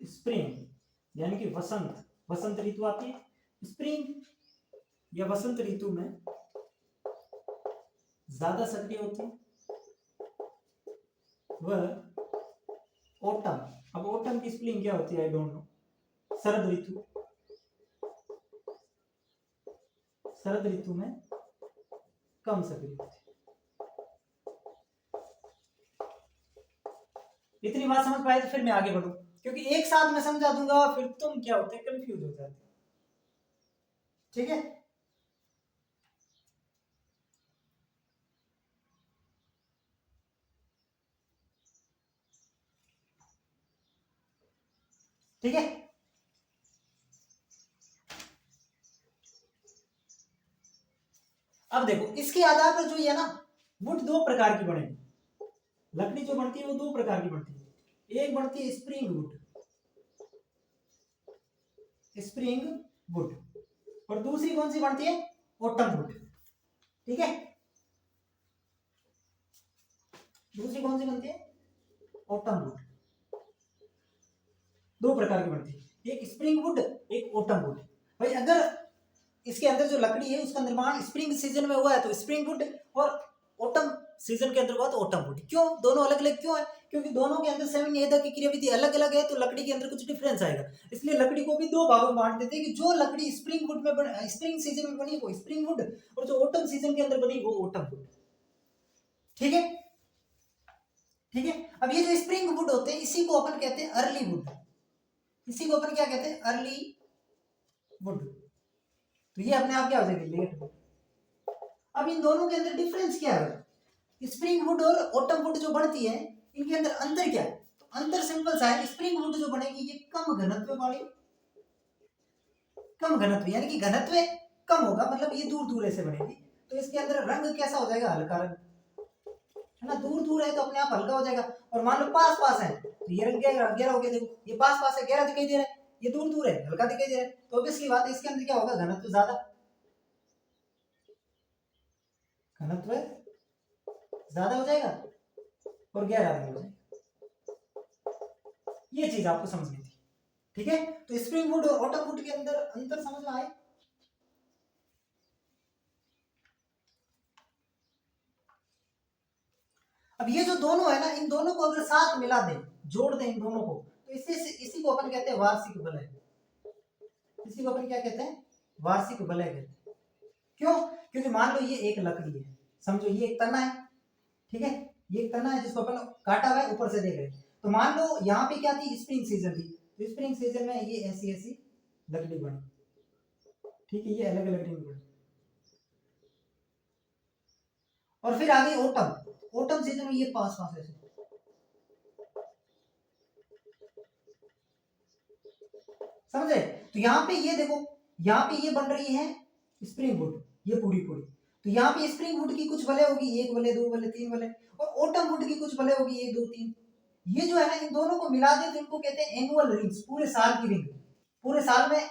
स्प्रिंग यानी कि वसंत, वसंत ऋतु आती है, स्प्रिंग या वसंत ऋतु में ज्यादा सक्रिय होती है। वह ऑटम, अब ऑटम की स्प्लिंग क्या होती है आई डोंट नो, शरद ऋतु, शरद ऋतु में कम सक्रिय होती है। इतनी बात समझ पाए तो फिर मैं आगे बढ़ूं, क्योंकि एक साथ मैं समझा दूंगा फिर तुम क्या होते कंफ्यूज हो जाते। ठीक है, ठीक है। अब देखो इसके आधार पर जो ये ना वुड दो प्रकार की बनेगी, लकड़ी जो बनती है वो दो प्रकार की बनती है। एक बनती है स्प्रिंग वुड, स्प्रिंग वुड, और दूसरी कौन सी बनती है ऑटम वुड। ठीक है, दूसरी कौन सी बनती है ऑटम वुड। दो प्रकार की बनती है, एक स्प्रिंग वुड एक ऑटम वुड। भाई अगर इसके अंदर जो लकड़ी है उसका निर्माण स्प्रिंग सीजन में हुआ है तो स्प्रिंग वुड, और ऑटम सीजन के अंदर हुआ तो ऑटम वुड। क्यों दोनों अलग अलग क्यों है, क्योंकि दोनों के अंदर 7 एधा की क्रियाविधि अलग अलग है तो लकड़ी के अंदर कुछ डिफरेंस आएगा। इसलिए लकड़ी को भी दो भागों में बांट देते हैं कि जो लकड़ी स्प्रिंग वुड में स्प्रिंग सीजन में बनी वो स्प्रिंग वुड, और जो ऑटम सीजन के अंदर बनी वो ऑटम वुड। ठीक है, ठीक है। अब ये जो स्प्रिंग वुड होते हैं इसी को अपन कहते हैं अर्ली वुड, इसी को अपन क्या कहते हैं अर्ली वुड। तो ये अपने आप क्या हो जाएगी लेट वुड। अब इन दोनों के अंदर डिफरेंस क्या है, स्प्रिंग वुड और ऑटम वुड जो बनती है इनके अंदर अंतर क्या है, तो अंतर सिंपल सा है। स्प्रिंग वुड जो बनेगी ये कम घनत्व वाली, कम घनत्व यानी कि घनत्व कम होगा, मतलब ये दूर दूर ऐसे बनेगी तो इसके अंदर रंग कैसा हो जाएगा हल्का रंग, है ना, दूर दूर है तो अपने आप हल्का हो जाएगा। और मान लो पास पास है तो ये रंग गहरा हो गया, देखो ये पास पास है गहरा दिखाई दे रहा है, ये दूर दूर है हल्का दिखाई दे रहा है, तो ऑब्वियसली बात है इसके अंदर क्या होगा घनत्व ज्यादा, घनत्व ज्यादा हो जाएगा और गहरा रंग हो जाएगा। ये चीज आपको समझनी थी। ठीक है, तो स्प्रिंग वुड और ऑटम वुड के अंदर अंतर समझ में आए। अब ये जो दोनों है ना इन दोनों को अगर साथ मिला दें जोड़ दें इन दोनों को तो इसी को अपन कहते हैं वार्षिक वलय। इसी को अपन क्या कहते हैं वार्षिक वलय कहते हैं। क्यों, क्योंकि मान लो ये एक लकड़ी है, समझो ये एक तना है, ठीक है, ये एक तना है जिसको अपन काटा हुआ है ऊपर से देख रहे हैं। तो मान लो यहाँ पे क्या थी स्प्रिंग सीजन थी, तो स्प्रिंग सीजन में ये ऐसी ऐसी लकड़ी बनी, ठीक है, ये अलग अलग लकड़ी बनी। और फिर आ गई ऑटम, ऑटम सीजन में ये पास पास ऐसे, समझे। तो यहाँ पे ये देखो यहाँ पे ये बन रही है स्प्रिंग वुड, ये पूरी पूरी, तो यहाँ पे स्प्रिंग वुड की कुछ वलय होगी, एक वलय दो वलय तीन वलय, और ऑटम वुड की कुछ वलय होगी एक दो तीन। ये जो है ना इन दोनों को मिला दे तो इनको कहते हैं एनुअल रिंग्स, पूरे साल की रिंग। पूरे साल में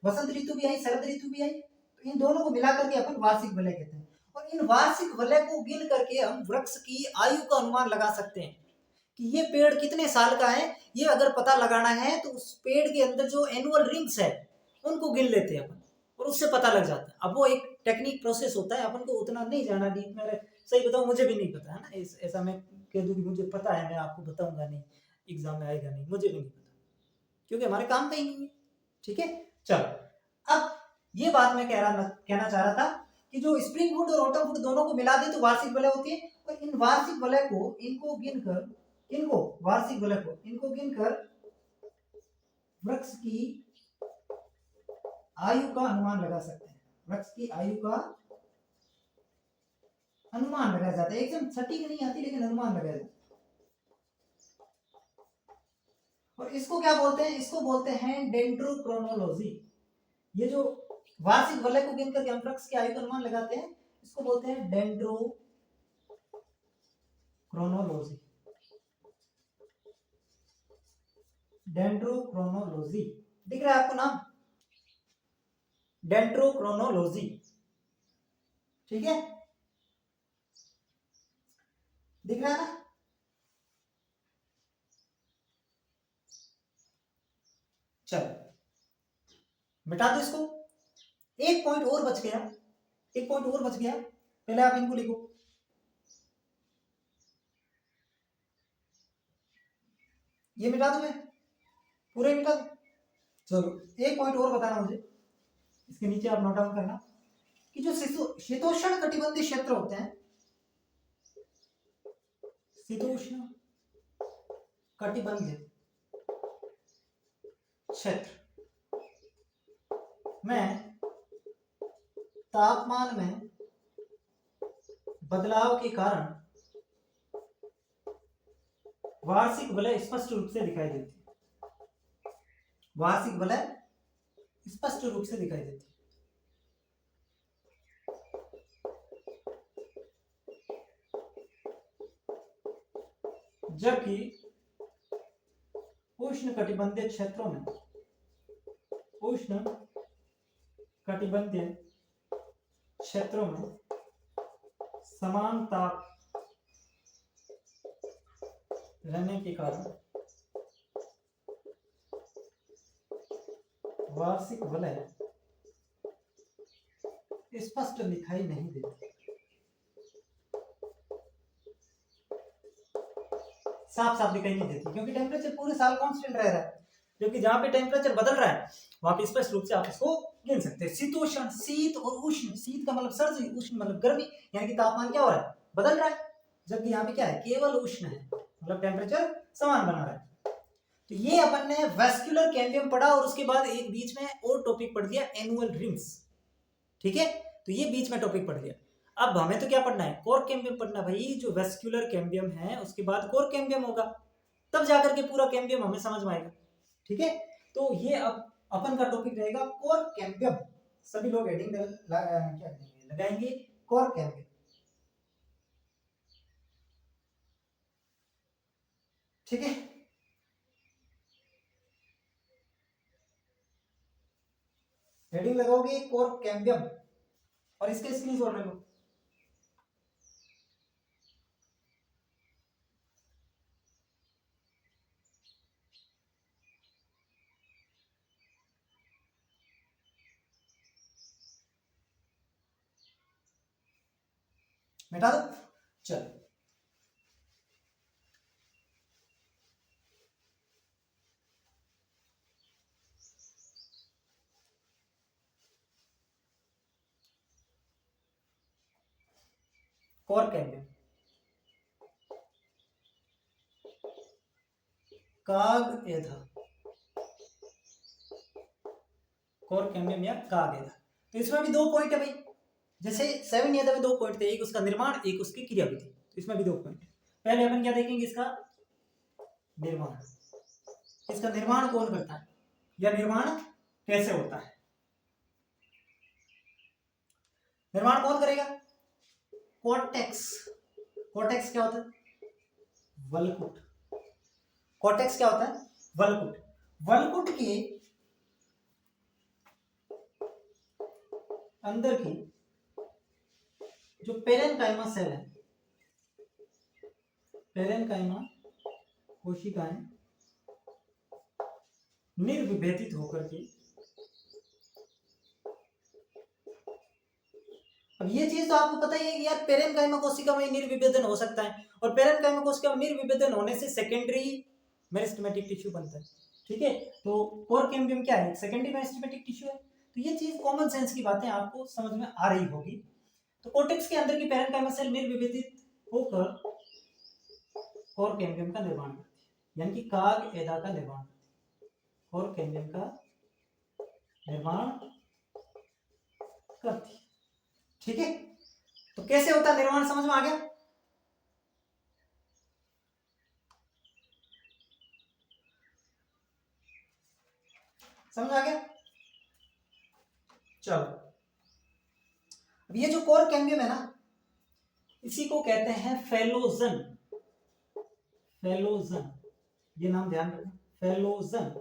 वसंत ऋतु भी आई शरद ऋतु भी आई, तो इन दोनों को मिला करके अपन वार्षिक वलय कहते हैं। और इन वार्षिक वलय को गिन करके हम वृक्ष की आयु का अनुमान लगा सकते हैं कि ये पेड़ कितने साल का है। ये अगर पता लगाना है तो उस पेड़ के अंदर जो एनुअल रिंग्स है उनको गिन लेते हैं अपन और उससे पता लग जाता है। अब वो एक टेक्निक प्रोसेस होता है, अपन को उतना नहीं जाना डीप में, सही बताऊं मुझे भी नहीं पता है ना, ऐसा मैं कह दूं कि मुझे पता है मैं आपको बताऊंगा नहीं, एग्जाम में आएगा नहीं, मुझे भी नहीं पता क्योंकि हमारे काम का ही नहीं है। ठीक है, चलो अब ये बात मैं कहना चाह रहा था कि जो स्प्रिंग वुड और ऑटम वुड दोनों को मिला दे तो वार्षिक वलय होती है। और इन वार्षिक वलय को इनको गिनकर, इनको वार्षिक वलय को इनको गिनकर वृक्ष की आयु का अनुमान लगा सकते हैं। वृक्ष की आयु का अनुमान लगाया जाता है, एकदम सटीक नहीं आती लेकिन अनुमान लगाया जाता है। और इसको क्या बोलते हैं, इसको बोलते हैं डेंड्रोक्रोनोलॉजी। ये जो वार्षिक वलय को गिनकर के हम वृक्ष की आयु का अनुमान लगाते हैं, इसको बोलते हैं डेंड्रोक्रोनोलॉजी। डेंड्रोक्रोनोलॉजी दिख रहा है आपको नाम? डेंड्रोक्रोनोलॉजी, ठीक है, दिख रहा है ना? चलो मिटा दो इसको। एक पॉइंट और बच गया, एक पॉइंट और बच गया, पहले आप इनको लिखो। ये मिटा दो, मैं पूरे मिटा दो। चलो एक पॉइंट और बताना मुझे, इसके नीचे आप नोट डाउन करना कि जो शीतोष्ण कटिबंधीय क्षेत्र होते हैं, शीतोष्ण कटिबंधीय क्षेत्र में तापमान में बदलाव के कारण वार्षिक वलय स्पष्ट रूप से दिखाई देती है। वार्षिक वलय स्पष्ट रूप से दिखाई देती है। जबकि उष्ण कटिबंधीय क्षेत्रों में, उष्ण कटिबंधीय क्षेत्रों में समान ताप रहने के कारण वार्षिक वलय स्पष्ट दिखाई नहीं देती, साफ साफ दिखाई नहीं देती, क्योंकि टेम्परेचर पूरे साल कांस्टेंट रह रहा है। क्योंकि जहां पे टेम्परेचर बदल रहा है वहां पे स्पष्ट रूप से आप इसको गिन सकते हैं। शीतोष्ण, शीत और उष्ण, शीत का मतलब सर्दी, उष्ण मतलब गर्मी, यानी कि तापमान क्या हो रहा है, बदल रहा है। जबकि यहाँ पे क्या है, केवल उष्ण है, मतलब टेम्परेचर समान बना रहा है। तो ये अपन ने वेस्क्यूलर कैम्बियम पढ़ा, और उसके बाद एक बीच में और टॉपिक पढ़ दिया, एनुअल रिंग्स, ठीक है। तो ये बीच में टॉपिक पढ़ दिया। अब हमें तो क्या पढ़ना है, कोर कैम्बियम पढ़ना। भाई जो वेस्क्यूलर कैम्बियम है उसके बाद कोर कैम्बियम होगा, तब जाकर के पूरा कैम्बियम हमें समझ में आएगा, ठीक है। तो ये अब अपन का टॉपिक रहेगा कोर कैम्बियम। सभी लोग हेडिंग लगाएंगे कोर कैम्बियम, ठीक है। हेडिंग लगाओगे कोर कैम्बियम और इसके स्क्रीनशॉट ले लो। मिटा दो, चलो कोर कैम्बियम, काग एधा, कोर कैम्बियम या काग एधा। तो इसमें भी दो पॉइंट है भाई, जैसे 7 एधा में दो पॉइंट थे, एक उसका निर्माण, एक उसकी क्रियाविधि। तो इसमें भी दो पॉइंट है। पहले अपन क्या देखेंगे, इसका निर्माण, इसका निर्माण कौन करता है या निर्माण कैसे होता है। निर्माण कौन करेगा, कोर्टेक्स। कोर्टेक्स क्या होता है, वलकुट। कोर्टेक्स क्या होता है, वलकुट। वलकुट के अंदर की जो पेरेनकाइमा सेल है, पेरेनकाइमा कोशिकाएं निर्विभेदित होकर के, अब ये चीज तो आपको पता ही है कि यार पेरेनकाइमा कोशिका में निर्विभेदन हो सकता है, और पेरेनकाइमा कोशिका में निर्विभेदन होने से सेकेंडरी मेरिस्टेमेटिक टिश्यू बनता है, ठीक है। तो कोर कैम्बियम क्या है, सेकेंडरी मेरिस्टेमेटिक टिश्यू है। तो ये चीज कॉमन सेंस की बातें आपको समझ में आ रही होगी। तो कोर्टेक्स के अंदर की पेरेनकाइमा सेल निर्विभेदित होकर कोर कैम्बियम का निर्माण करती है, यानी कि काग एधा का निर्माण करती है, कोर कैम्बियम का निर्माण करती है, ठीक है। तो कैसे होता है निर्माण, समझ में आ गया। समझ आ गया। चलो, अब ये जो कोर कैम्बियम है ना, इसी को कहते हैं फेलोजन। फेलोजन, ये नाम ध्यान रखना, फेलोजन,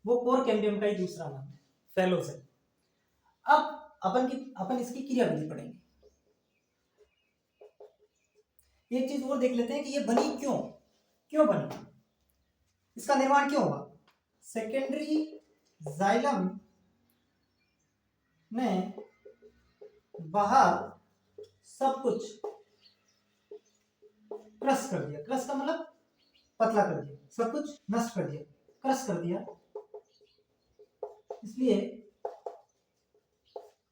वो कोर कैम्बियम का ही दूसरा नाम है, फेलोजन। अब अपन इसकी क्रियाविधि पढ़ेंगे। एक चीज और देख लेते हैं कि ये बनी क्यों बनी, इसका निर्माण क्यों हुआ। सेकेंडरी जाइलम ने बाहर सब कुछ क्रश कर दिया, क्रश का मतलब पतला कर दिया, सब कुछ नष्ट कर दिया, क्रश कर दिया, इसलिए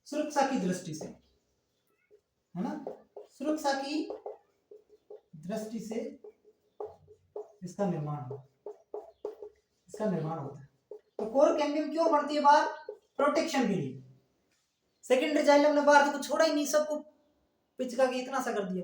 सुरक्षा की दृष्टि से, है ना, सुरक्षा की दृष्टि से इसका निर्माण होता है। तो कोर कैम्बियम क्यों बढ़ती है बाहर, प्रोटेक्शन के लिए। सेकेंडरी जाइलम ने बाहर तो कुछ छोड़ा ही नहीं, सबको पिचका के इतना सा कर दिया,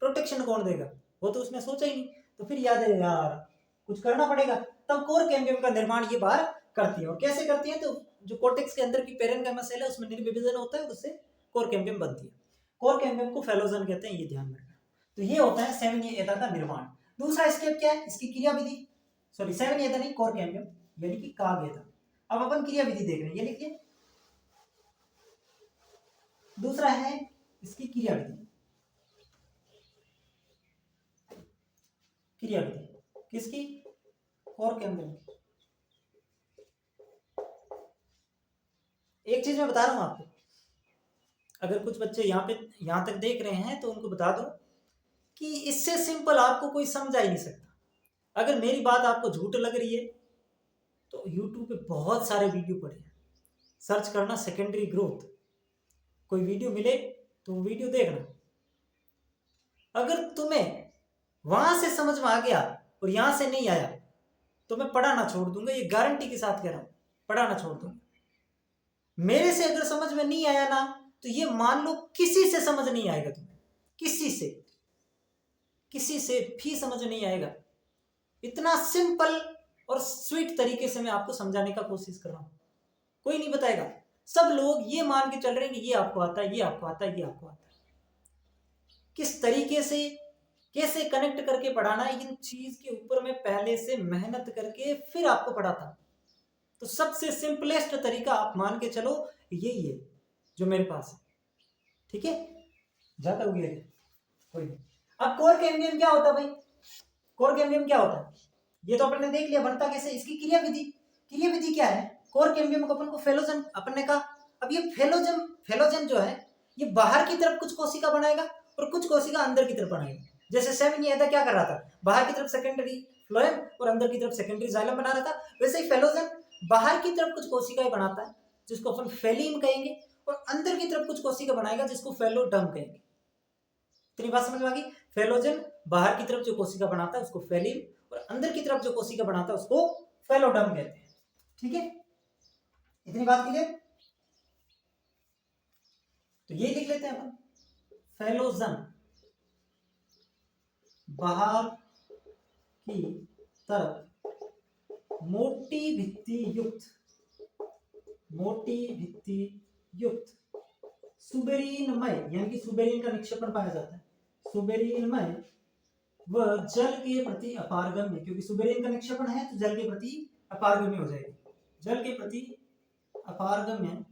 प्रोटेक्शन कौन देगा, वो तो उसने सोचा ही नहीं। तो फिर याद है यार कुछ करना पड़ेगा, तब कोर कैम्बियम का निर्माण ये बाहर करती है। और कैसे करती है, तो जो कोर्टेक्स के अंदर की पेरेन्काइमा सेल है उसमें निर्विभाजन होता है, उससे कोर कैम्बियम बनती है। कोर कैम्बियम को फेलोजन कहते हैं, ये ध्यान रखना। तो ये होता है 7A का निर्माण। दूसरा स्टेप क्या है, इसकी क्रियाविधि, सॉरी 7A नहीं, कोर कैम्बियम यानी कि कागेता। अब अपन क्रियाविधि देख रहे हैं, ये लिखिए। दूसरा है इसकी क्रियाविधि, किसकी, कोर कैम्बियम की। एक चीज मैं बता रहा हूं आपको, अगर कुछ बच्चे यहां तक देख रहे हैं तो उनको बता दो कि इससे सिंपल आपको कोई समझा ही नहीं सकता। अगर मेरी बात आपको झूठ लग रही है तो YouTube पे बहुत सारे वीडियो पड़े हैं, सर्च करना सेकेंडरी ग्रोथ, कोई वीडियो मिले तो वो वीडियो देखना। अगर तुम्हें वहां से समझ में आ गया और यहां से नहीं आया तो मैं पढ़ाना छोड़ दूंगा, ये गारंटी के साथ कह रहा हूं, पढ़ाना छोड़ दूंगा। मेरे से अगर समझ में नहीं आया ना, तो ये मान लो किसी से समझ नहीं आएगा तुम्हें, किसी से भी समझ नहीं आएगा। इतना सिंपल और स्वीट तरीके से मैं आपको समझाने का कोशिश कर रहा हूं, कोई नहीं बताएगा। सब लोग ये मान के चल रहे हैं कि ये आपको आता है, ये आपको आता है, ये आपको आता है। किस तरीके से कैसे कनेक्ट करके पढ़ाना है, इन चीज के ऊपर मैं पहले से मेहनत करके फिर आपको पढ़ाता। तो सबसे सिंपलेस्ट तरीका आप मान के चलो यही है जो मेरे पास है, ठीक है, ज्यादा हो गया कोई नहीं। अब कोर कैम्बियम क्या होता है भाई, कोर कैम्बियम क्या होता है, ये तो अपन ने देख लिया बनता कैसे। इसकी क्रियाविधि क्या है, कोर कैम्बियम को अपन को फेलोजन अपन ने कहा। अब ये फेलोजन जो है ये बाहर की तरफ कुछ कोशिका बनाएगा और कुछ कोशिका अंदर की तरफ बनाएगा। जैसे 7A क्या कर रहा था, बाहर की तरफ सेकेंडरी फ्लोएम और अंदर की तरफ सेकेंडरी जाइलम बना रहा था, वैसे ही फेलोजन बाहर की तरफ कुछ कोशिकाएं बनाता है जिसको अपन फेलिन कहेंगे, और अंदर की तरफ कुछ कोशिका बनाएगा जिसको फेलोडर्म कहेंगे। इतनी बात समझ में आ गई। फेलोजन बाहर की तरफ जो कोशिका बनाता है उसको फेलिन, और अंदर की तरफ जो कोशिका बनाता है उसको फेलोडर्म कहते हैं, ठीक है, इतनी बात क्लियर। तो ये लिख लेते हैं अपन, फेलोजन बाहर की तरफ मोटी भित्ति युक्त सुबेरिनमय, यानी कि सुबेरिन का निक्षेपण पाया जाता है, सुबेरिनमय व जल के प्रति अपारगम्य, क्योंकि सुबेरिन का निक्षेपण है तो जल के प्रति अपारगम्य हो जाएगी, जल के प्रति अपारगम्य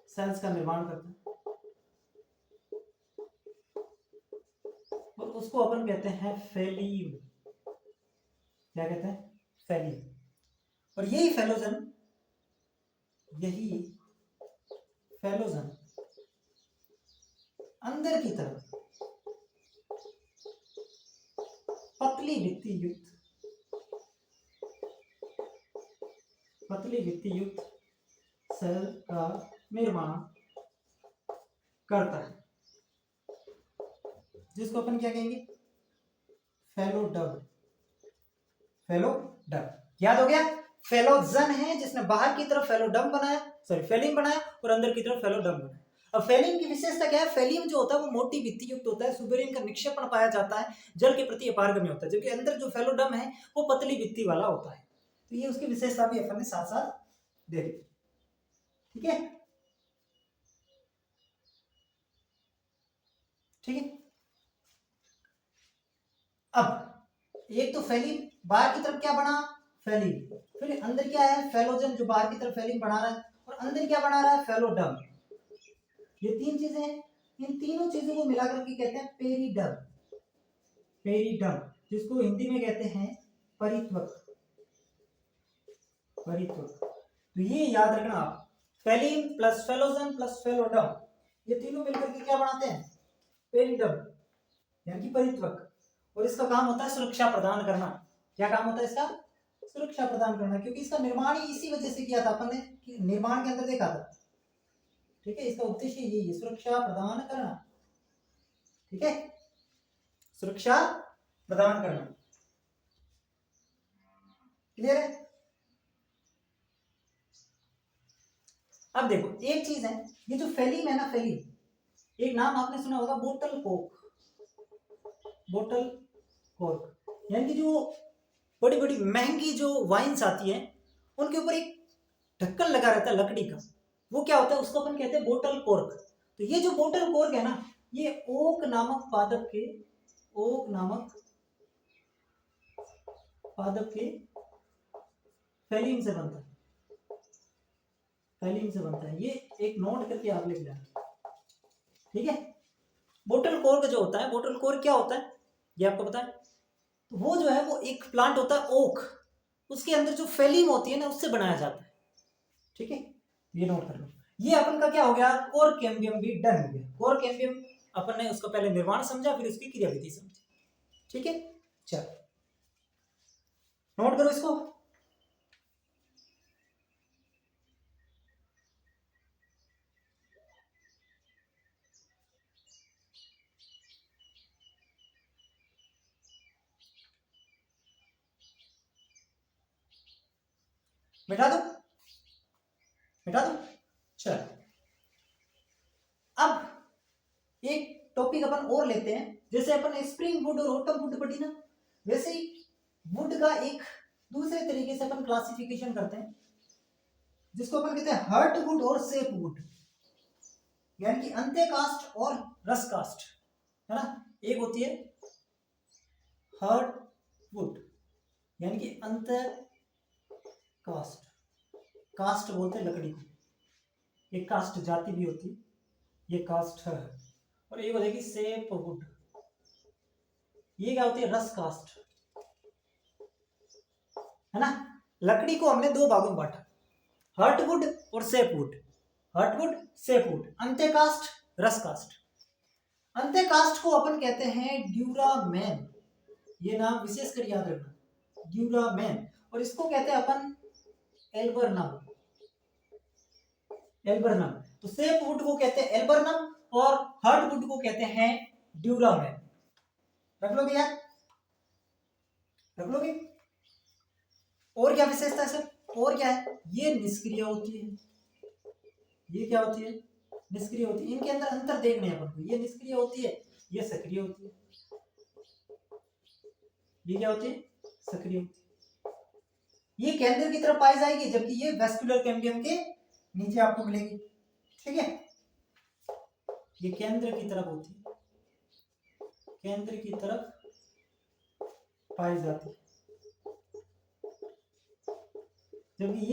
सेल्स का निर्माण करता है, और उसको अपन कहते हैं फेलिन। क्या कहते हैं, फेलिन। और यही फेलोजन अंदर की तरफ पतली भित्ति युक्त सेल का निर्माण करता है, जिसको अपन क्या कहेंगे, फेलोडर्म। याद हो गया, फेलोजन है जिसने बाहर की तरफ फेलोडर्म बनाया, सॉरी फेलिन बनाया, और अंदर की तरफ फेलोडर्म बनाया। अब फेलिन की विशेषता क्या है, फेलिन जो होता है वो मोटी भित्ति युक्त होता है, सुबेरिन का निक्षेपण पाया जाता है, जल के प्रति अपारगम्य होता है, जबकि अंदर जो फेलोडर्म है वो पतली भित्ति वाला होता है। तो ये उसकी विशेषता भी अपन ने साथ साथ देखी। ठीक है, ठीक है। अब एक तो फेलिन बाहर की तरफ क्या बना, फेलिन, फिर अंदर क्या है, फेलोजन जो बाहर की तरफ फेलिन बना रहा है, और अंदर क्या बना रहा है, फेलोडर्म। ये तीन चीजें हैं, इन तीनों चीजों को मिलाकर के कहते हैं पेरिडर्म, पेरिडर्म, जिसको हिंदी में कहते हैं परित्वक, परित्वक। तो ये याद रखना आप, Phelan plus phellogen plus phelloderm, ये तीनों मिलकर के क्या बनाते हैं, पेरिडर्म यानी कि परित्वक। और इसका काम होता है सुरक्षा प्रदान करना। क्या काम होता है इसका, सुरक्षा प्रदान करना, क्योंकि इसका निर्माण ही इसी वजह से किया था अपन ने, कि निर्माण के अंदर देखा था। ठीक है, इसका उद्देश्य यही है, सुरक्षा प्रदान करना। ठीक है, सुरक्षा प्रदान करना, क्लियर है। अब देखो एक चीज है, ये जो फेलिन है ना, फेलिन, एक नाम आपने सुना होगा बोटल कोक, बोटल कोक, यानी कि जो बड़ी बड़ी महंगी जो वाइन्स आती हैं उनके ऊपर एक ढक्कन लगा रहता है लकड़ी का, वो क्या होता है, उसको अपन कहते हैं बोटल कॉर्क। तो ये जो बोटल कॉर्क है ना, ये ओक नामक पादप के, ओक नामक पादप के फेलिन से बनता है, फेलिन से बनता है। ये एक नोट करके आप लिख लेना। ठीक है, बोटल कॉर्क जो होता है, बोटल कॉर्क क्या होता है ये आपको पता है, तो वो जो है वो एक प्लांट होता है ओक, उसके अंदर जो फेलिन होती है ना उससे बनाया जाता है। ठीक है, ये नोट कर लो। ये अपन का क्या हो गया, कोर कैम्बियम भी डन हो गया। कोर कैम्बियम अपन ने उसका पहले निर्माण समझा, फिर उसकी क्रियाविधि समझी। ठीक है, चलो नोट करो इसको। मिटा दो, मिटा दो, चलो अब एक टॉपिक अपन और लेते हैं। जैसे अपन ने स्प्रिंग वुड और ऑटम वुड पढ़ी ना, वैसे ही वुड का एक दूसरे तरीके से अपन क्लासिफिकेशन करते हैं, जिसको अपन कहते हैं हर्ट वुड और सेप वुड, यानी कि अंत्य कास्ट और रस कास्ट, है ना। एक होती है हर्ट वुड यानी कि अंत्य कास्ट, कास्ट बोलते हैं लकड़ी को, एक कास्ट जाति भी होती है, ये कास्ट है। और एक होती है सेप वुड, ये क्या होती है, रस कास्ट, है ना। लकड़ी को हमने दो भागों में बांटा, हर्टवुड और सेपवुड, हर्टवुड सेपवुड, अंत्य कास्ट रस कास्ट। अंत्य कास्ट को अपन कहते हैं ड्यूरामेन, ये नाम विशेषकर याद रखना, ड्यूरामेन। और इसको कहते हैं अपन एल्बर्नम, एल्बर्नम। तो सेपवुड को कहते हैं एल्बर्नम और हर्टवुड को कहते हैं ड्यूरामेन। रख लोगे यार, रख लोगे। और क्या विशेषता है सर, और क्या है, ये निष्क्रिय होती है, ये क्या होती है, निष्क्रिय होती है। इनके अंदर अंतर देखने हैं अपन को, ये निष्क्रिय होती है, ये सक्रिय होती है, ये क्या होती है, सक्रिय होती है। ये केंद्र की तरफ पाई जाएगी, जबकि ये वेस्कुलर कैम्बियम के नीचे आपको मिलेगी। ठीक है, ये केंद्र की तरफ होती है, केंद्र की तरफ पाई जाती है, जबकि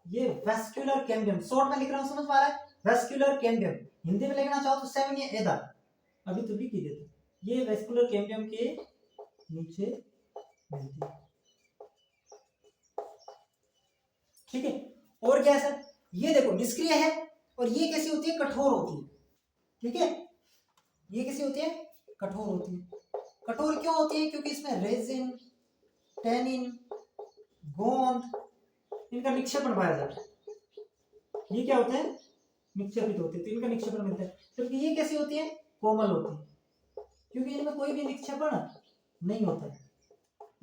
ये वेस्कुलर कैम्बियम, शॉर्ट में लिख रहा हूं, समझ पा रहा है, वेस्कुलर कैम्बियम। हिंदी में लिखना चाहो तो 7 या एदा, अभी तो भी की देते, ये वेस्कुलर कैम्बियम के नीचे मिलती है। ठीक है, और क्या है सर, ये देखो निष्क्रिय है, और ये कैसी होती है, कठोर होती है। ठीक है, ये कैसी होती है, कठोर होती है। कठोर क्यों होती है, क्योंकि इसमें रेजिन, टैनिन, गोंद, इनका निक्षेपण पाया जाता है। ये क्या होते हैं, निक्षेपित होते हैं, तो इनका निक्षेपण मिलता है। जबकि ये कैसी होती है, कोमल होती है, क्योंकि इनमें कोई भी निक्षेपण नहीं होता है,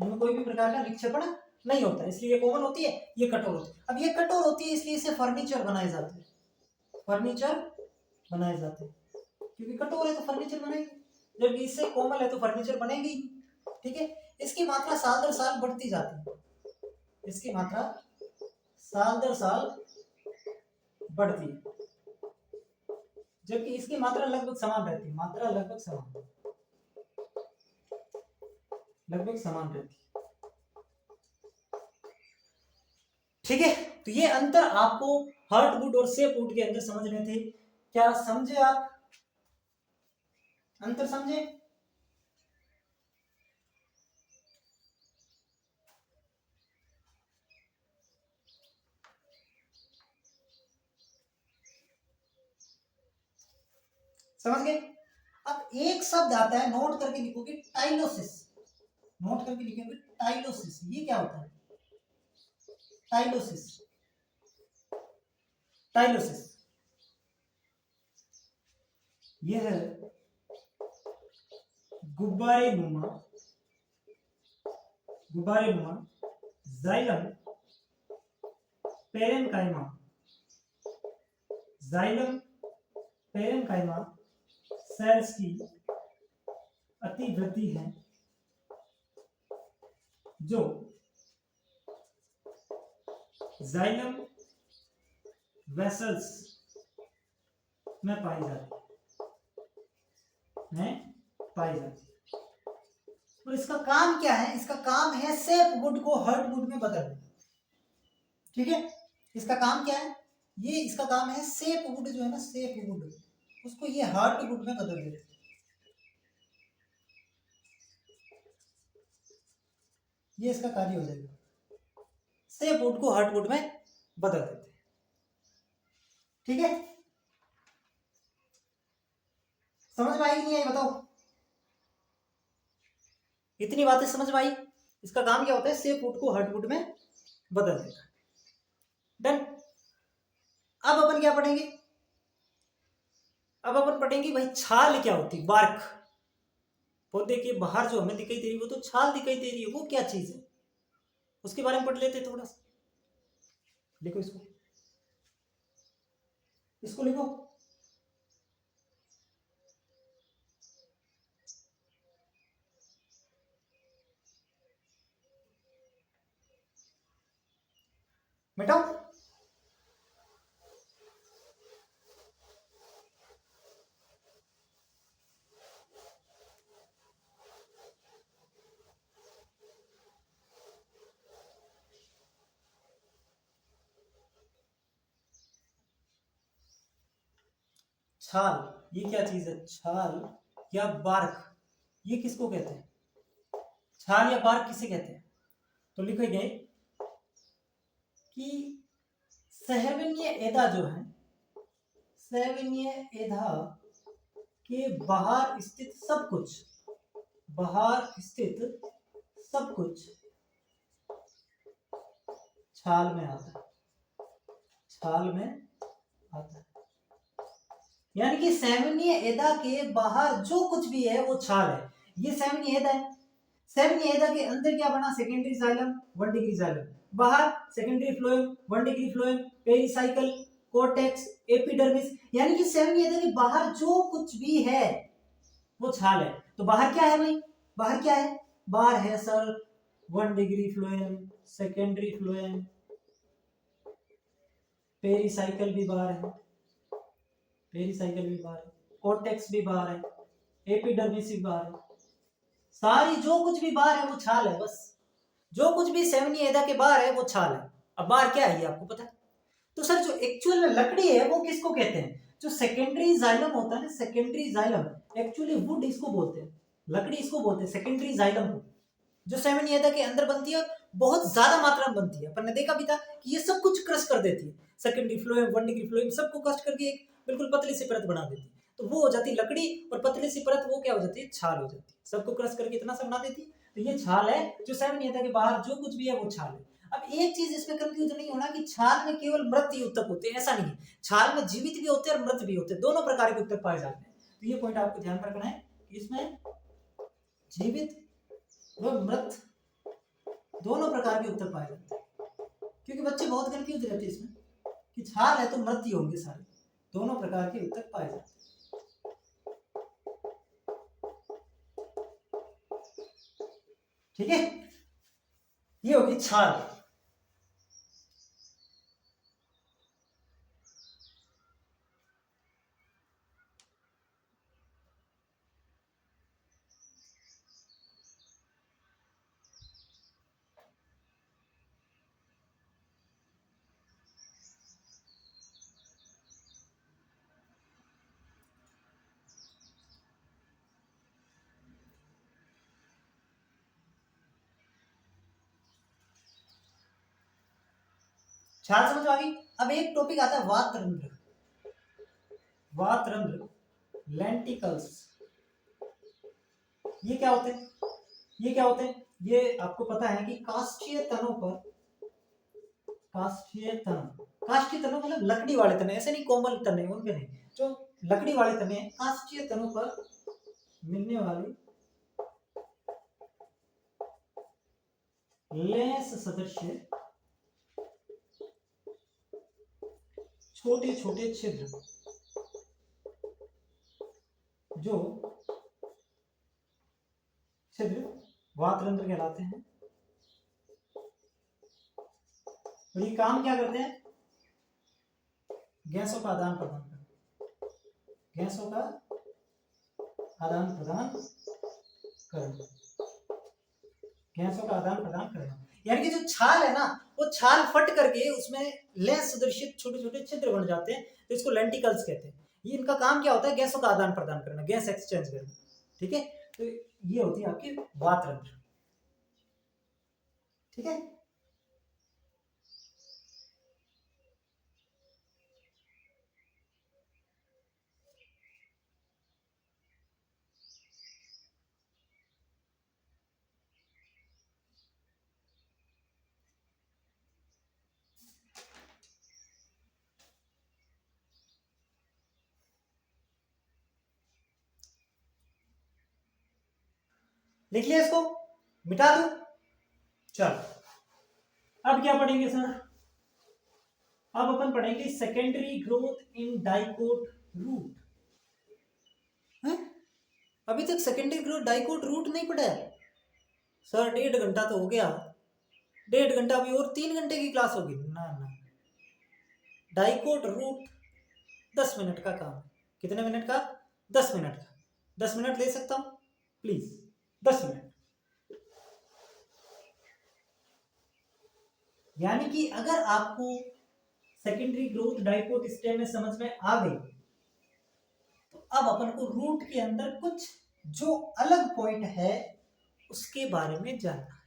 इनमें कोई भी प्रकार का निक्षेपण नहीं होता है, इसलिए ये कोमल होती है, ये कठोर होती है। अब ये कठोर होती है, इसलिए इसे फर्नीचर बनाए जाते हैं, फर्नीचर बनाए जाते हैं, क्योंकि कठोर है तो फर्नीचर बनेगी, जबकि इससे कोमल है तो फर्नीचर बनेगी। ठीक है, इसकी मात्रा साल दर साल बढ़ती जाती है, इसकी मात्रा साल दर साल बढ़ती है, जबकि इसकी मात्रा लगभग समान रहती है। मात्रा लगभग समान रहती है। ठीक है, तो ये अंतर आपको हार्टवुड और सेपवुड के अंदर समझने थे। क्या समझे आप? अंतर समझे? समझ गए? अब एक शब्द आता है, नोट करके लिखोगे, टाइलोसिस। नोट करके लिखेंगे टाइलोसिस। ये क्या होता है? टाइलोसिस। टाइलोसिस यह गुब्बारे नुमा जाइलम पेरेनकाइमा सेल्स की अतिवृद्धि है, जो जाइलम वेसल्स में पाई जाती है। और इसका काम क्या है? इसका काम है सेपवुड को हार्टवुड में बदलना। ठीक है, इसका काम क्या है? ये इसका काम है सेपवुड जो है ना, सेपवुड, उसको ये हार्टवुड में बदल देते। ये इसका कार्य हो जाएगा, सेपवुड को हार्टवुड में बदल देते। ठीक है, समझ में आई कि नहीं आई बताओ? इतनी बातें समझ में आई? इसका काम क्या होता है? सेपवुड को हार्टवुड में बदल देता। डन। अब अपन क्या पढ़ेंगे? अब अपन पढ़ेंगे भाई छाल क्या होती है। बार्क, पौधे के बाहर जो हमें दिखाई दे रही है वो तो छाल दिखाई दे रही है, वो क्या चीज है उसके बारे में पढ़ लेते थोड़ा सा। लिखो इसको लिखो। मिटाओ। छाल ये क्या चीज है? छाल या बार्क, ये किसको कहते हैं? छाल या बार्क किसे कहते हैं? तो लिखेंगे कि सहविन्य एधा जो है, सहविन्य एधा के बाहर स्थित सब कुछ, छाल में आता है। यानी कि सेवनीय एदा के बाहर जो कुछ भी है वो छाल है। ये सेवनीय एदा है। सेवनीय एदा के अंदर क्या बना? Secondary xylem, 1 degree xylem. बाहर secondary phloem, 1 degree phloem, pericycle, cortex, epidermis. यानी कि सेवनीय एदा के बाहर जो कुछ भी है वो छाल है। तो बाहर क्या है भाई? बाहर क्या है? बाहर है sir 1 degree phloem, secondary phloem, pericycle भी बाहर है, कोर्टेक्स भी बाहर है, एपिडर्मिस भी बाहर है। सारी जो कुछ भी बाहर है वो छाल है। बस जो कुछ भी सेवनीय एदा के बाहर है वो छाल है। अब बाहर क्या है ये आपको पता है? तो सर जो एक्चुअल में लकड़ी है वो किसको कहते हैं? जो सेकेंडरी जाइलम होता है ना, सेकेंडरी जाइलम, एक्चुअली वुड इसको बोलते हैं, लकड़ी इसको बोलते हैं, सेकेंडरी जाइलम को, जो सेवनीय एदा के अंदर बनती है, बहुत ज्यादा मात्रा में बनती है। अपन ने देखा भी था कि ये सब कुछ क्रश कर देती है। सेकेंडरी फ्लोएम, 1 डिग्री फ्लोएम सबको क्रश करके एक बिल्कुल पतली सी परत बना देती है। तो वो हो जाती है लकड़ी, और पतली सी परत वो क्या हो जाती है? छाल हो जाती है। सबको क्रश करके इतना सा बना देती है। तो ये छाल है, जो सेवनीय एदा के बाहर जो कुछ भी है वो छाल है। अब एक चीज इसमें कंफ्यूजन नहीं होना कि छाल में केवल मृत ही उत्तक होते हैं, ऐसा नहीं है। छाल में जीवित भी होते हैं और मृत भी होते हैं, दोनों प्रकार के उत्तक पाए जाते हैं। तो ये पॉइंट आपको ध्यान रखना है कि इसमें जीवित व मृत दोनों प्रकार के उत्तक पाए जाते हैं। क्योंकि बच्चे बहुत कंफ्यूज रहते हैं इसमें कि छाल है तो मृत ही होंगे सारे, दोनों प्रकार के उत्तक पाए जाते हैं। ठीक है, ये होगी छाल। छाल समझ आ गई। अब एक टॉपिक आता है वातरंध्र। वातरंध्र, लेंटिकल्स, ये क्या होते हैं? ये क्या होते हैं? ये आपको पता है कि काष्ठीय तनों पर, काष्ठीय तन, काष्ठीय तनों मतलब लकड़ी वाले तने, ऐसे नहीं कोमल तने, उनके नहीं, जो लकड़ी वाले तने हैं, काष्ठीय तनों पर मिलने वाली लेंस सदृश छोटे छोटे छिद्र, जो छिद्र वातरंध्र कहलाते हैं। और ये काम क्या करते हैं? गैसों का आदान प्रदान करना, गैसों का आदान प्रदान करना, गैसों का आदान प्रदान करना। यानी कि जो छाल है ना, वो छाल फट करके उसमें लेंस सदृश छोटे छोटे छिद्र बन जाते हैं, तो इसको लेंटिकल्स कहते हैं। ये इनका काम क्या होता है? गैसों का आदान प्रदान करना, गैस एक्सचेंज करना। ठीक है, तो ये होती है आपकी वातरंध्र। ठीक है, लिख लिया इसको, मिटा दो। चलो अब क्या पढ़ेंगे सर? अब अपन पढ़ेंगे secondary growth in dicot root. अभी तक सेकेंडरी ग्रोथ डाइकोट रूट नहीं पढ़ा है सर? 1.5 घंटा तो हो गया, 1.5 घंटा, अभी और 3 घंटे की क्लास होगी ना? ना, डाइकोट रूट 10 मिनट का काम है। कितने मिनट का? 10 मिनट का। 10 मिनट ले सकता हूं प्लीज? 10 मिनट। यानी कि अगर आपको सेकेंडरी ग्रोथ डाइकोट स्टेम में समझ में आ गई, तो अब अपन को रूट के अंदर कुछ जो अलग पॉइंट है उसके बारे में जानना है।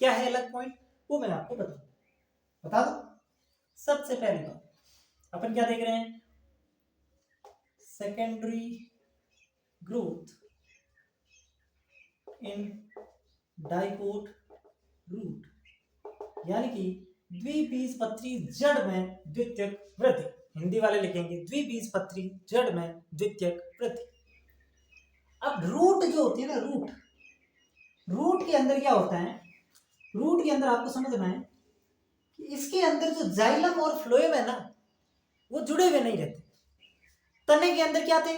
क्या है अलग पॉइंट, वो मैं आपको बता दो। सबसे पहले बात अपन क्या देख रहे हैं? Secondary growth in dicot root, यानी कि द्विबीजपत्री जड़ में द्वितीयक वृद्धि। हिंदी वाले लिखेंगे द्विबीजपत्री जड़ में द्वितीयक वृद्धि। अब रूट जो होती है ना, रूट के अंदर क्या होता है? रूट के अंदर आपको समझना है कि इसके अंदर जो जाइलम और फ्लोएम है ना, वो जुड़े हुए नहीं रहते। तने के अंदर क्या थे?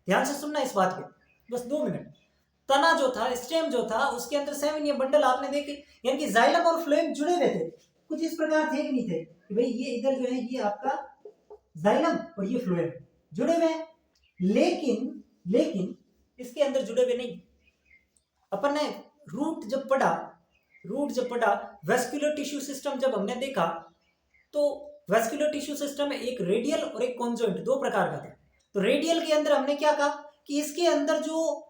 ध्यान से सुनना इस बात को, बस 2 मिनट। तना जो था, स्टेम जो था, उसके अंदर 7 ये बंडल आपने देखे, यानी कि जाइलम और फ्लोएम जुड़े हुए थे। कुछ इस प्रकार थे कि नहीं थे कि भाई ये इधर जो है ये आपका जाइलम और ये फ्लोएम जुड़े हुए हैं, लेकिन इसके अंदर जुड़े हुए नहीं। अपन ने रूट जब पढ़ा, वेस्कुलर टिश्यू सिस्टम जब हमने देखा, तो वेस्कुलर टिश्यू सिस्टम में एक रेडियल और एक कॉन्जॉइंट, 2 प्रकार का था। तो रेडियल के अंदर हमने क्या कहा कि इसके अंदर जो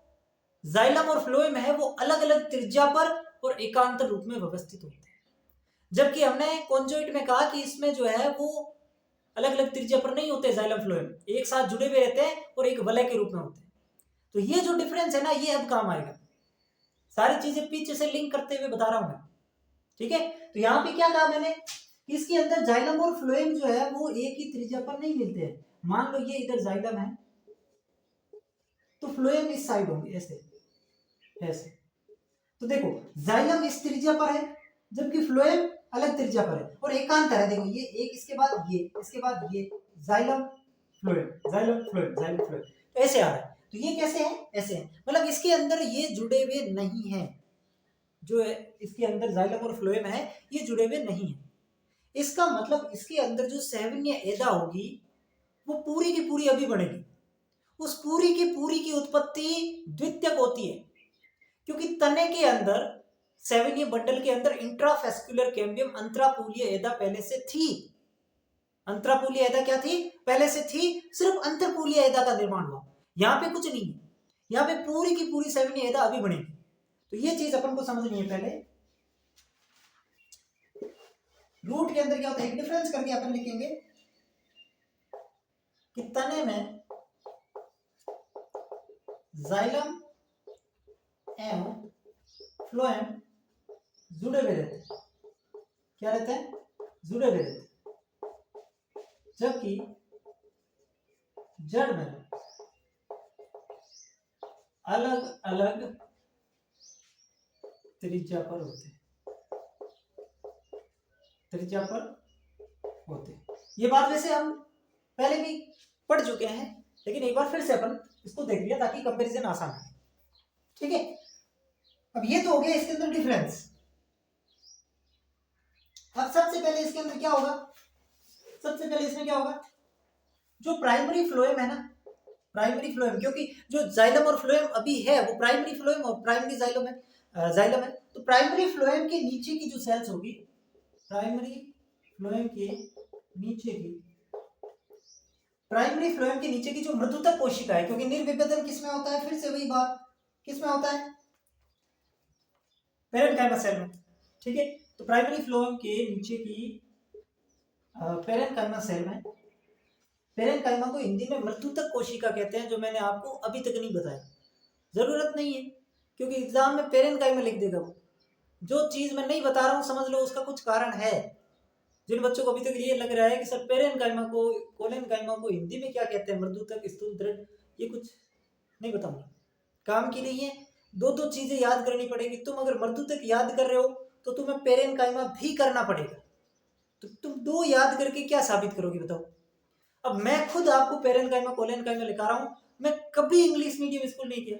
जाइलम और फ्लोएम है वो अलग अलग त्रिज्या पर और एकांतर रूप में व्यवस्थित होते हैं, जबकि हमने कॉन्जॉइंट में कहा कि इसमें जो है वो अलग अलग त्रिज्या पर नहीं होते, जाइलम फ्लोएम एक साथ जुड़े हुए रहते हैं और एक वलय के रूप में होते हैं। तो ये जो डिफरेंस है ना, ये अब काम आएगा। सारी चीजें पीछे से लिंक करते हुए बता रहा हूं मैं। ठीक है, तो यहाँ पे क्या कहा मैंने? इसके अंदर जाइलम और फ्लोएम जो है वो एक ही त्रिज्या पर नहीं मिलते हैं। मान लो ये इधर जाइलम है, तो फ्लोएम इस साइड होंगे, ऐसे। तो देखो जाइलम इस त्रिज्या पर है, जबकि फ्लोएम अलग त्रिज्या पर है, और एकांतर है। देखो ये एक, इसके बाद ये, इसके बाद ये, xylem phloem, xylem phloem, xylem phloem, तो ऐसे आ रहा है। तो ये कैसे है? ऐसे है, मतलब इसके अंदर ये जुड़े हुए नहीं है। जो है इसके अंदर जाइलम और फ्लोएम है, ये जुड़े हुए नहीं है। इसका मतलब इसके अंदर जो सैवन्य एदा होगी वो पूरी की पूरी अभी बनेगी। उस पूरी की उत्पत्ति द्वितीयक होती है, क्योंकि तने के अंदर, सैवन्य बंडल के अंदर इंट्राफेस्कुलर कैम्बियम अंतरापूलीय एदा पहले से थी। अंतरापूलीय एदा क्या थी? पहले से थी। सिर्फ अंतरपूलीय एदा का निर्माण हुआ, यहाँ पे कुछ नहीं है। यहाँ पे पूरी की पूरी सैवन्य एदा अभी बनेगी। तो ये चीज अपन को समझनी है पहले। रूट के अंदर क्या होता है, एक डिफरेंस करके अपन लिखेंगे कि तने में जाइलम एवं फ्लोएम जुड़े हुए रहते हैं। क्या रहते हैं? जुड़े हुए रहते हैं। जबकि जड़ में अलग अलग त्रिज्या पर होते हैं, त्रिज्या पर होते हैं। ये बात वैसे हम पहले भी पढ़ चुके हैं, लेकिन एक बार फिर से अपन इसको देख लिया ताकि कंपैरिजन आसान हो। ठीक है, अब ये तो हो गया इसके अंदर डिफरेंस। अब सबसे पहले इसके अंदर क्या होगा, सबसे पहले इसमें क्या होगा, जो प्राइमरी फ्लोएम है ना, प्राइमरी फ्लोएम, क्योंकि जो जाइलम और फ्लोएम अभी है वो प्राइमरी फ्लोएम और प्राइमरी जाइलम है, जाइलम है। तो प्राइमरी फ्लोएम के नीचे की जो सेल्स होगी, प्राइमरी फ्लोएम के नीचे की, प्राइमरी फ्लोएम के नीचे की जो मृदुतक कोशिका है, क्योंकि निर्विभेदन किसमें होता है, फिर से वही बात, किसमें होता है, पेरेन्काइमा सेल में। ठीक है, तो प्राइमरी फ्लोएम के नीचे की पेरेन्काइमा सेल में, पेरेन्काइमा को हिंदी में मृदुतक कोशिका कहते हैं, जो मैंने आपको अभी तक नहीं बताया। जरूरत नहीं है, क्योंकि एग्जाम में पेरेन्काइमा लिख देगा वो। जो चीज मैं नहीं बता रहा हूँ समझ लो उसका कुछ कारण है। जिन बच्चों को अभी तक ये लग रहा है कि सर पेरेन्काइमा को, कोलेनकाइमा को हिंदी में क्या कहते हैं, मृदुतक, स्थूल दृढ़, ये कुछ नहीं बताऊंगा। काम की नहीं है, दो चीजें याद करनी पड़ेगी। तुम अगर मृदुतक याद कर रहे हो तो तुम्हें पेरेन्काइमा भी करना पड़ेगा। तो तुम दो याद करके क्या साबित करोगे बताओ। अब मैं खुद आपको पेरेन्काइमा कोलेनकाइमा लिखा रहा हूँ, मैं कभी इंग्लिश मीडियम स्कूल नहीं किया।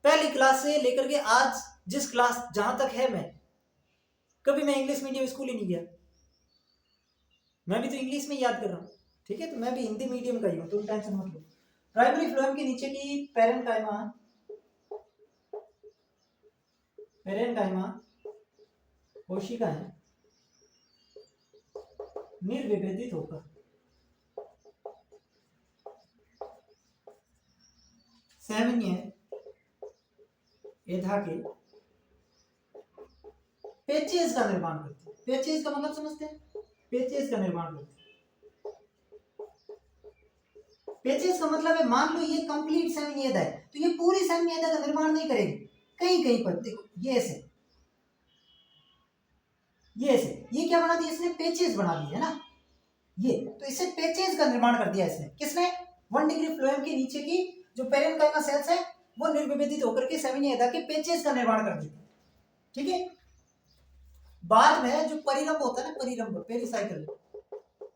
पहली क्लास से लेकर के आज जिस क्लास जहां तक है, मैं कभी मैं इंग्लिश मीडियम स्कूल ही नहीं गया। मैं भी तो इंग्लिश में याद कर रहा हूँ। ठीक है, तो मैं भी हिंदी मीडियम का ही हूँ, तुम टेंशन मत लो। प्राइमरी फ्लोएम के नीचे की पेरेन्काइमा, पेरेन्काइमा कोशिका है निर्विभेदित होकर सैवन्य एधा के पेचेस का निर्माण करती है। पेचेस का मतलब समझते हैं, पेचेस का निर्माण करती है। पेचेस का मतलब है, मान लो ये कंप्लीट सैवन्येदा है तो ये पूरी सैवन्येदा का निर्माण नहीं करेगी, कहीं कहीं पर। देखो ये ऐसे, ये ऐसे, ये क्या बना दिया इसने, पेचेस बना दिए है ना, ये तो इससे पेचेस का निर्माण कर दिया इसने। किसने? 1 डिग्री फ्लोएम के नीचे की जो पेरेन्काइमा सेल्स है वो निर्विभेदित होकर के सैवन्येदा के पेचेस का निर्माण कर देती है। ठीक है, बाद में जो परिरंभ होता है ना, परिरंभ, पेरिसाइकिल,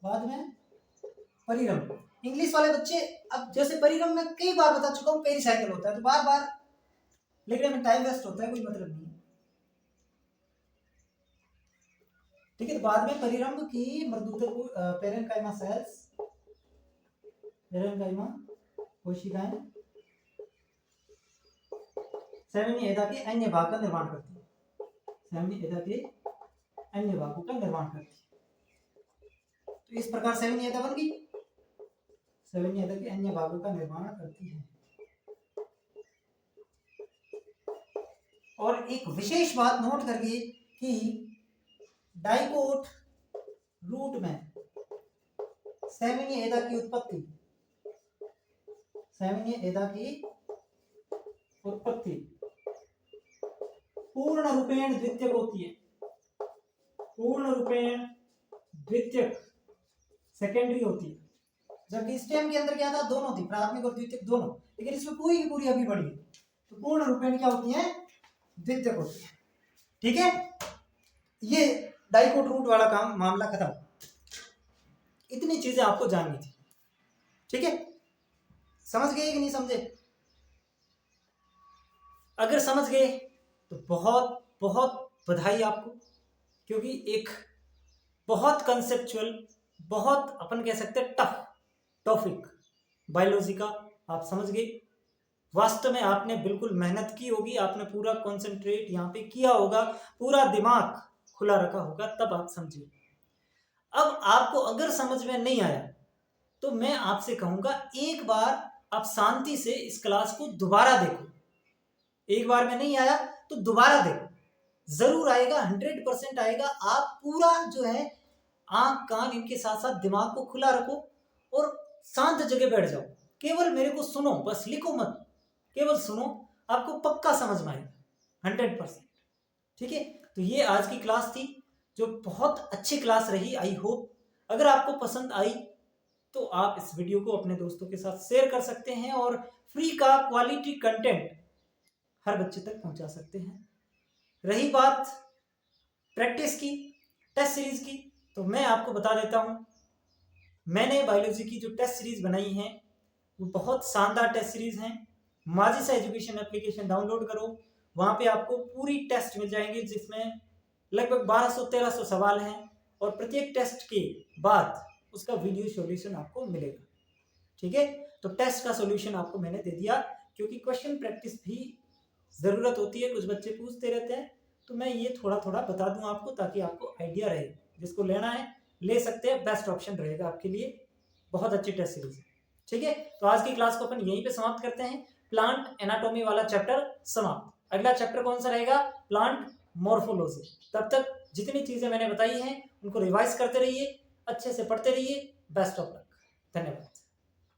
बाद में परिरंभ। इंग्लिश वाले बच्चे, अब जैसे परिरंभ में कई बार बता चुका हूं पेरिसाइकिल होता है, तो बार बार लिखने में टाइम वेस्ट होता है, कोई मतलब नहीं है। ठीक है, तो बाद में परिरंभ की मृदुतक पेरेन्काइमा सेल्स, पेरेन्काइमा कोशिकाएं सैवन्येदा के अन्य भाग का निर्माण करती है, सैवन्येदा के अन्य भागों का निर्माण करती है। तो इस प्रकार सैवन्येदा बन गई, सैवन्येदा के अन्य भागों का निर्माण करती है। और एक विशेष बात नोट करिए कि डाइकोट रूट में सैवन्येदा की उत्पत्ति, सैवन्येदा की उत्पत्ति पूर्ण रूपेण द्वितीयक होती है, पूर्ण रूपेण द्वितीयक, सेकेंडरी होती है। जबकि स्टेम के अंदर क्या था, दोनों थी, प्राथमिक और द्वितीयक दोनों, लेकिन इसमें पूरी की पूरी अभी बढ़ी है। तो पूर्ण रूपेण क्या होती है, द्वितीयक होती है। ठीक है, ये डाइकोट रूट वाला काम, मामला खत्म। इतनी चीजें आपको जाननी थी। ठीक है, समझ गए कि नहीं समझे? अगर समझ गए तो बहुत बहुत बधाई आपको, क्योंकि एक बहुत कंसेप्चुअल, बहुत अपन कह सकते हैं टफ टॉपिक बायोलॉजी का आप समझ गए। वास्तव में आपने बिल्कुल मेहनत की होगी, आपने पूरा कंसंट्रेट यहाँ पे किया होगा, पूरा दिमाग खुला रखा होगा, तब आप समझिए। अब आपको अगर समझ में नहीं आया तो मैं आपसे कहूंगा एक बार आप शांति से इस क्लास को दोबारा देखो। एक बार में नहीं आया तो दोबारा देखो, जरूर आएगा, 100% आएगा। आप पूरा जो है आंख कान इनके साथ साथ दिमाग को खुला रखो और शांत जगह बैठ जाओ, केवल मेरे को सुनो, बस लिखो मत, केवल सुनो, आपको पक्का समझ में आएगा 100%। ठीक है, तो ये आज की क्लास थी जो बहुत अच्छी क्लास रही। आई होप अगर आपको पसंद आई तो आप इस वीडियो को अपने दोस्तों के साथ शेयर कर सकते हैं और फ्री का क्वालिटी कंटेंट हर बच्चे तक पहुंचा सकते हैं। रही बात प्रैक्टिस की, टेस्ट सीरीज की, तो मैं आपको बता देता हूं, मैंने बायोलॉजी की जो टेस्ट सीरीज बनाई है वो बहुत शानदार टेस्ट सीरीज हैं। माजिसा एजुकेशन एप्लीकेशन डाउनलोड करो, वहां पे आपको पूरी टेस्ट मिल जाएंगे जिसमें लगभग 1200-1300 सवाल हैं और प्रत्येक टेस्ट के बाद उसका वीडियो सॉल्यूशन आपको मिलेगा। ठीक है, तो टेस्ट का सॉल्यूशन आपको मैंने दे दिया, क्योंकि क्वेश्चन प्रैक्टिस भी ज़रूरत होती है, कुछ बच्चे पूछते रहते हैं, तो मैं ये थोड़ा थोड़ा बता दूं आपको ताकि आपको आइडिया रहे। जिसको लेना है ले सकते हैं, बेस्ट ऑप्शन रहेगा आपके लिए, बहुत अच्छी टेस्ट सीरीज है। ठीक है, तो आज की क्लास को अपन यहीं पे समाप्त करते हैं। प्लांट एनाटॉमी वाला चैप्टर समाप्त। अगला चैप्टर कौन सा रहेगा? Plant morphology. तब तक जितनी चीजें मैंने बताई हैं उनको रिवाइज करते रहिए, अच्छे से पढ़ते रहिए। बेस्ट ऑफ लक, धन्यवाद।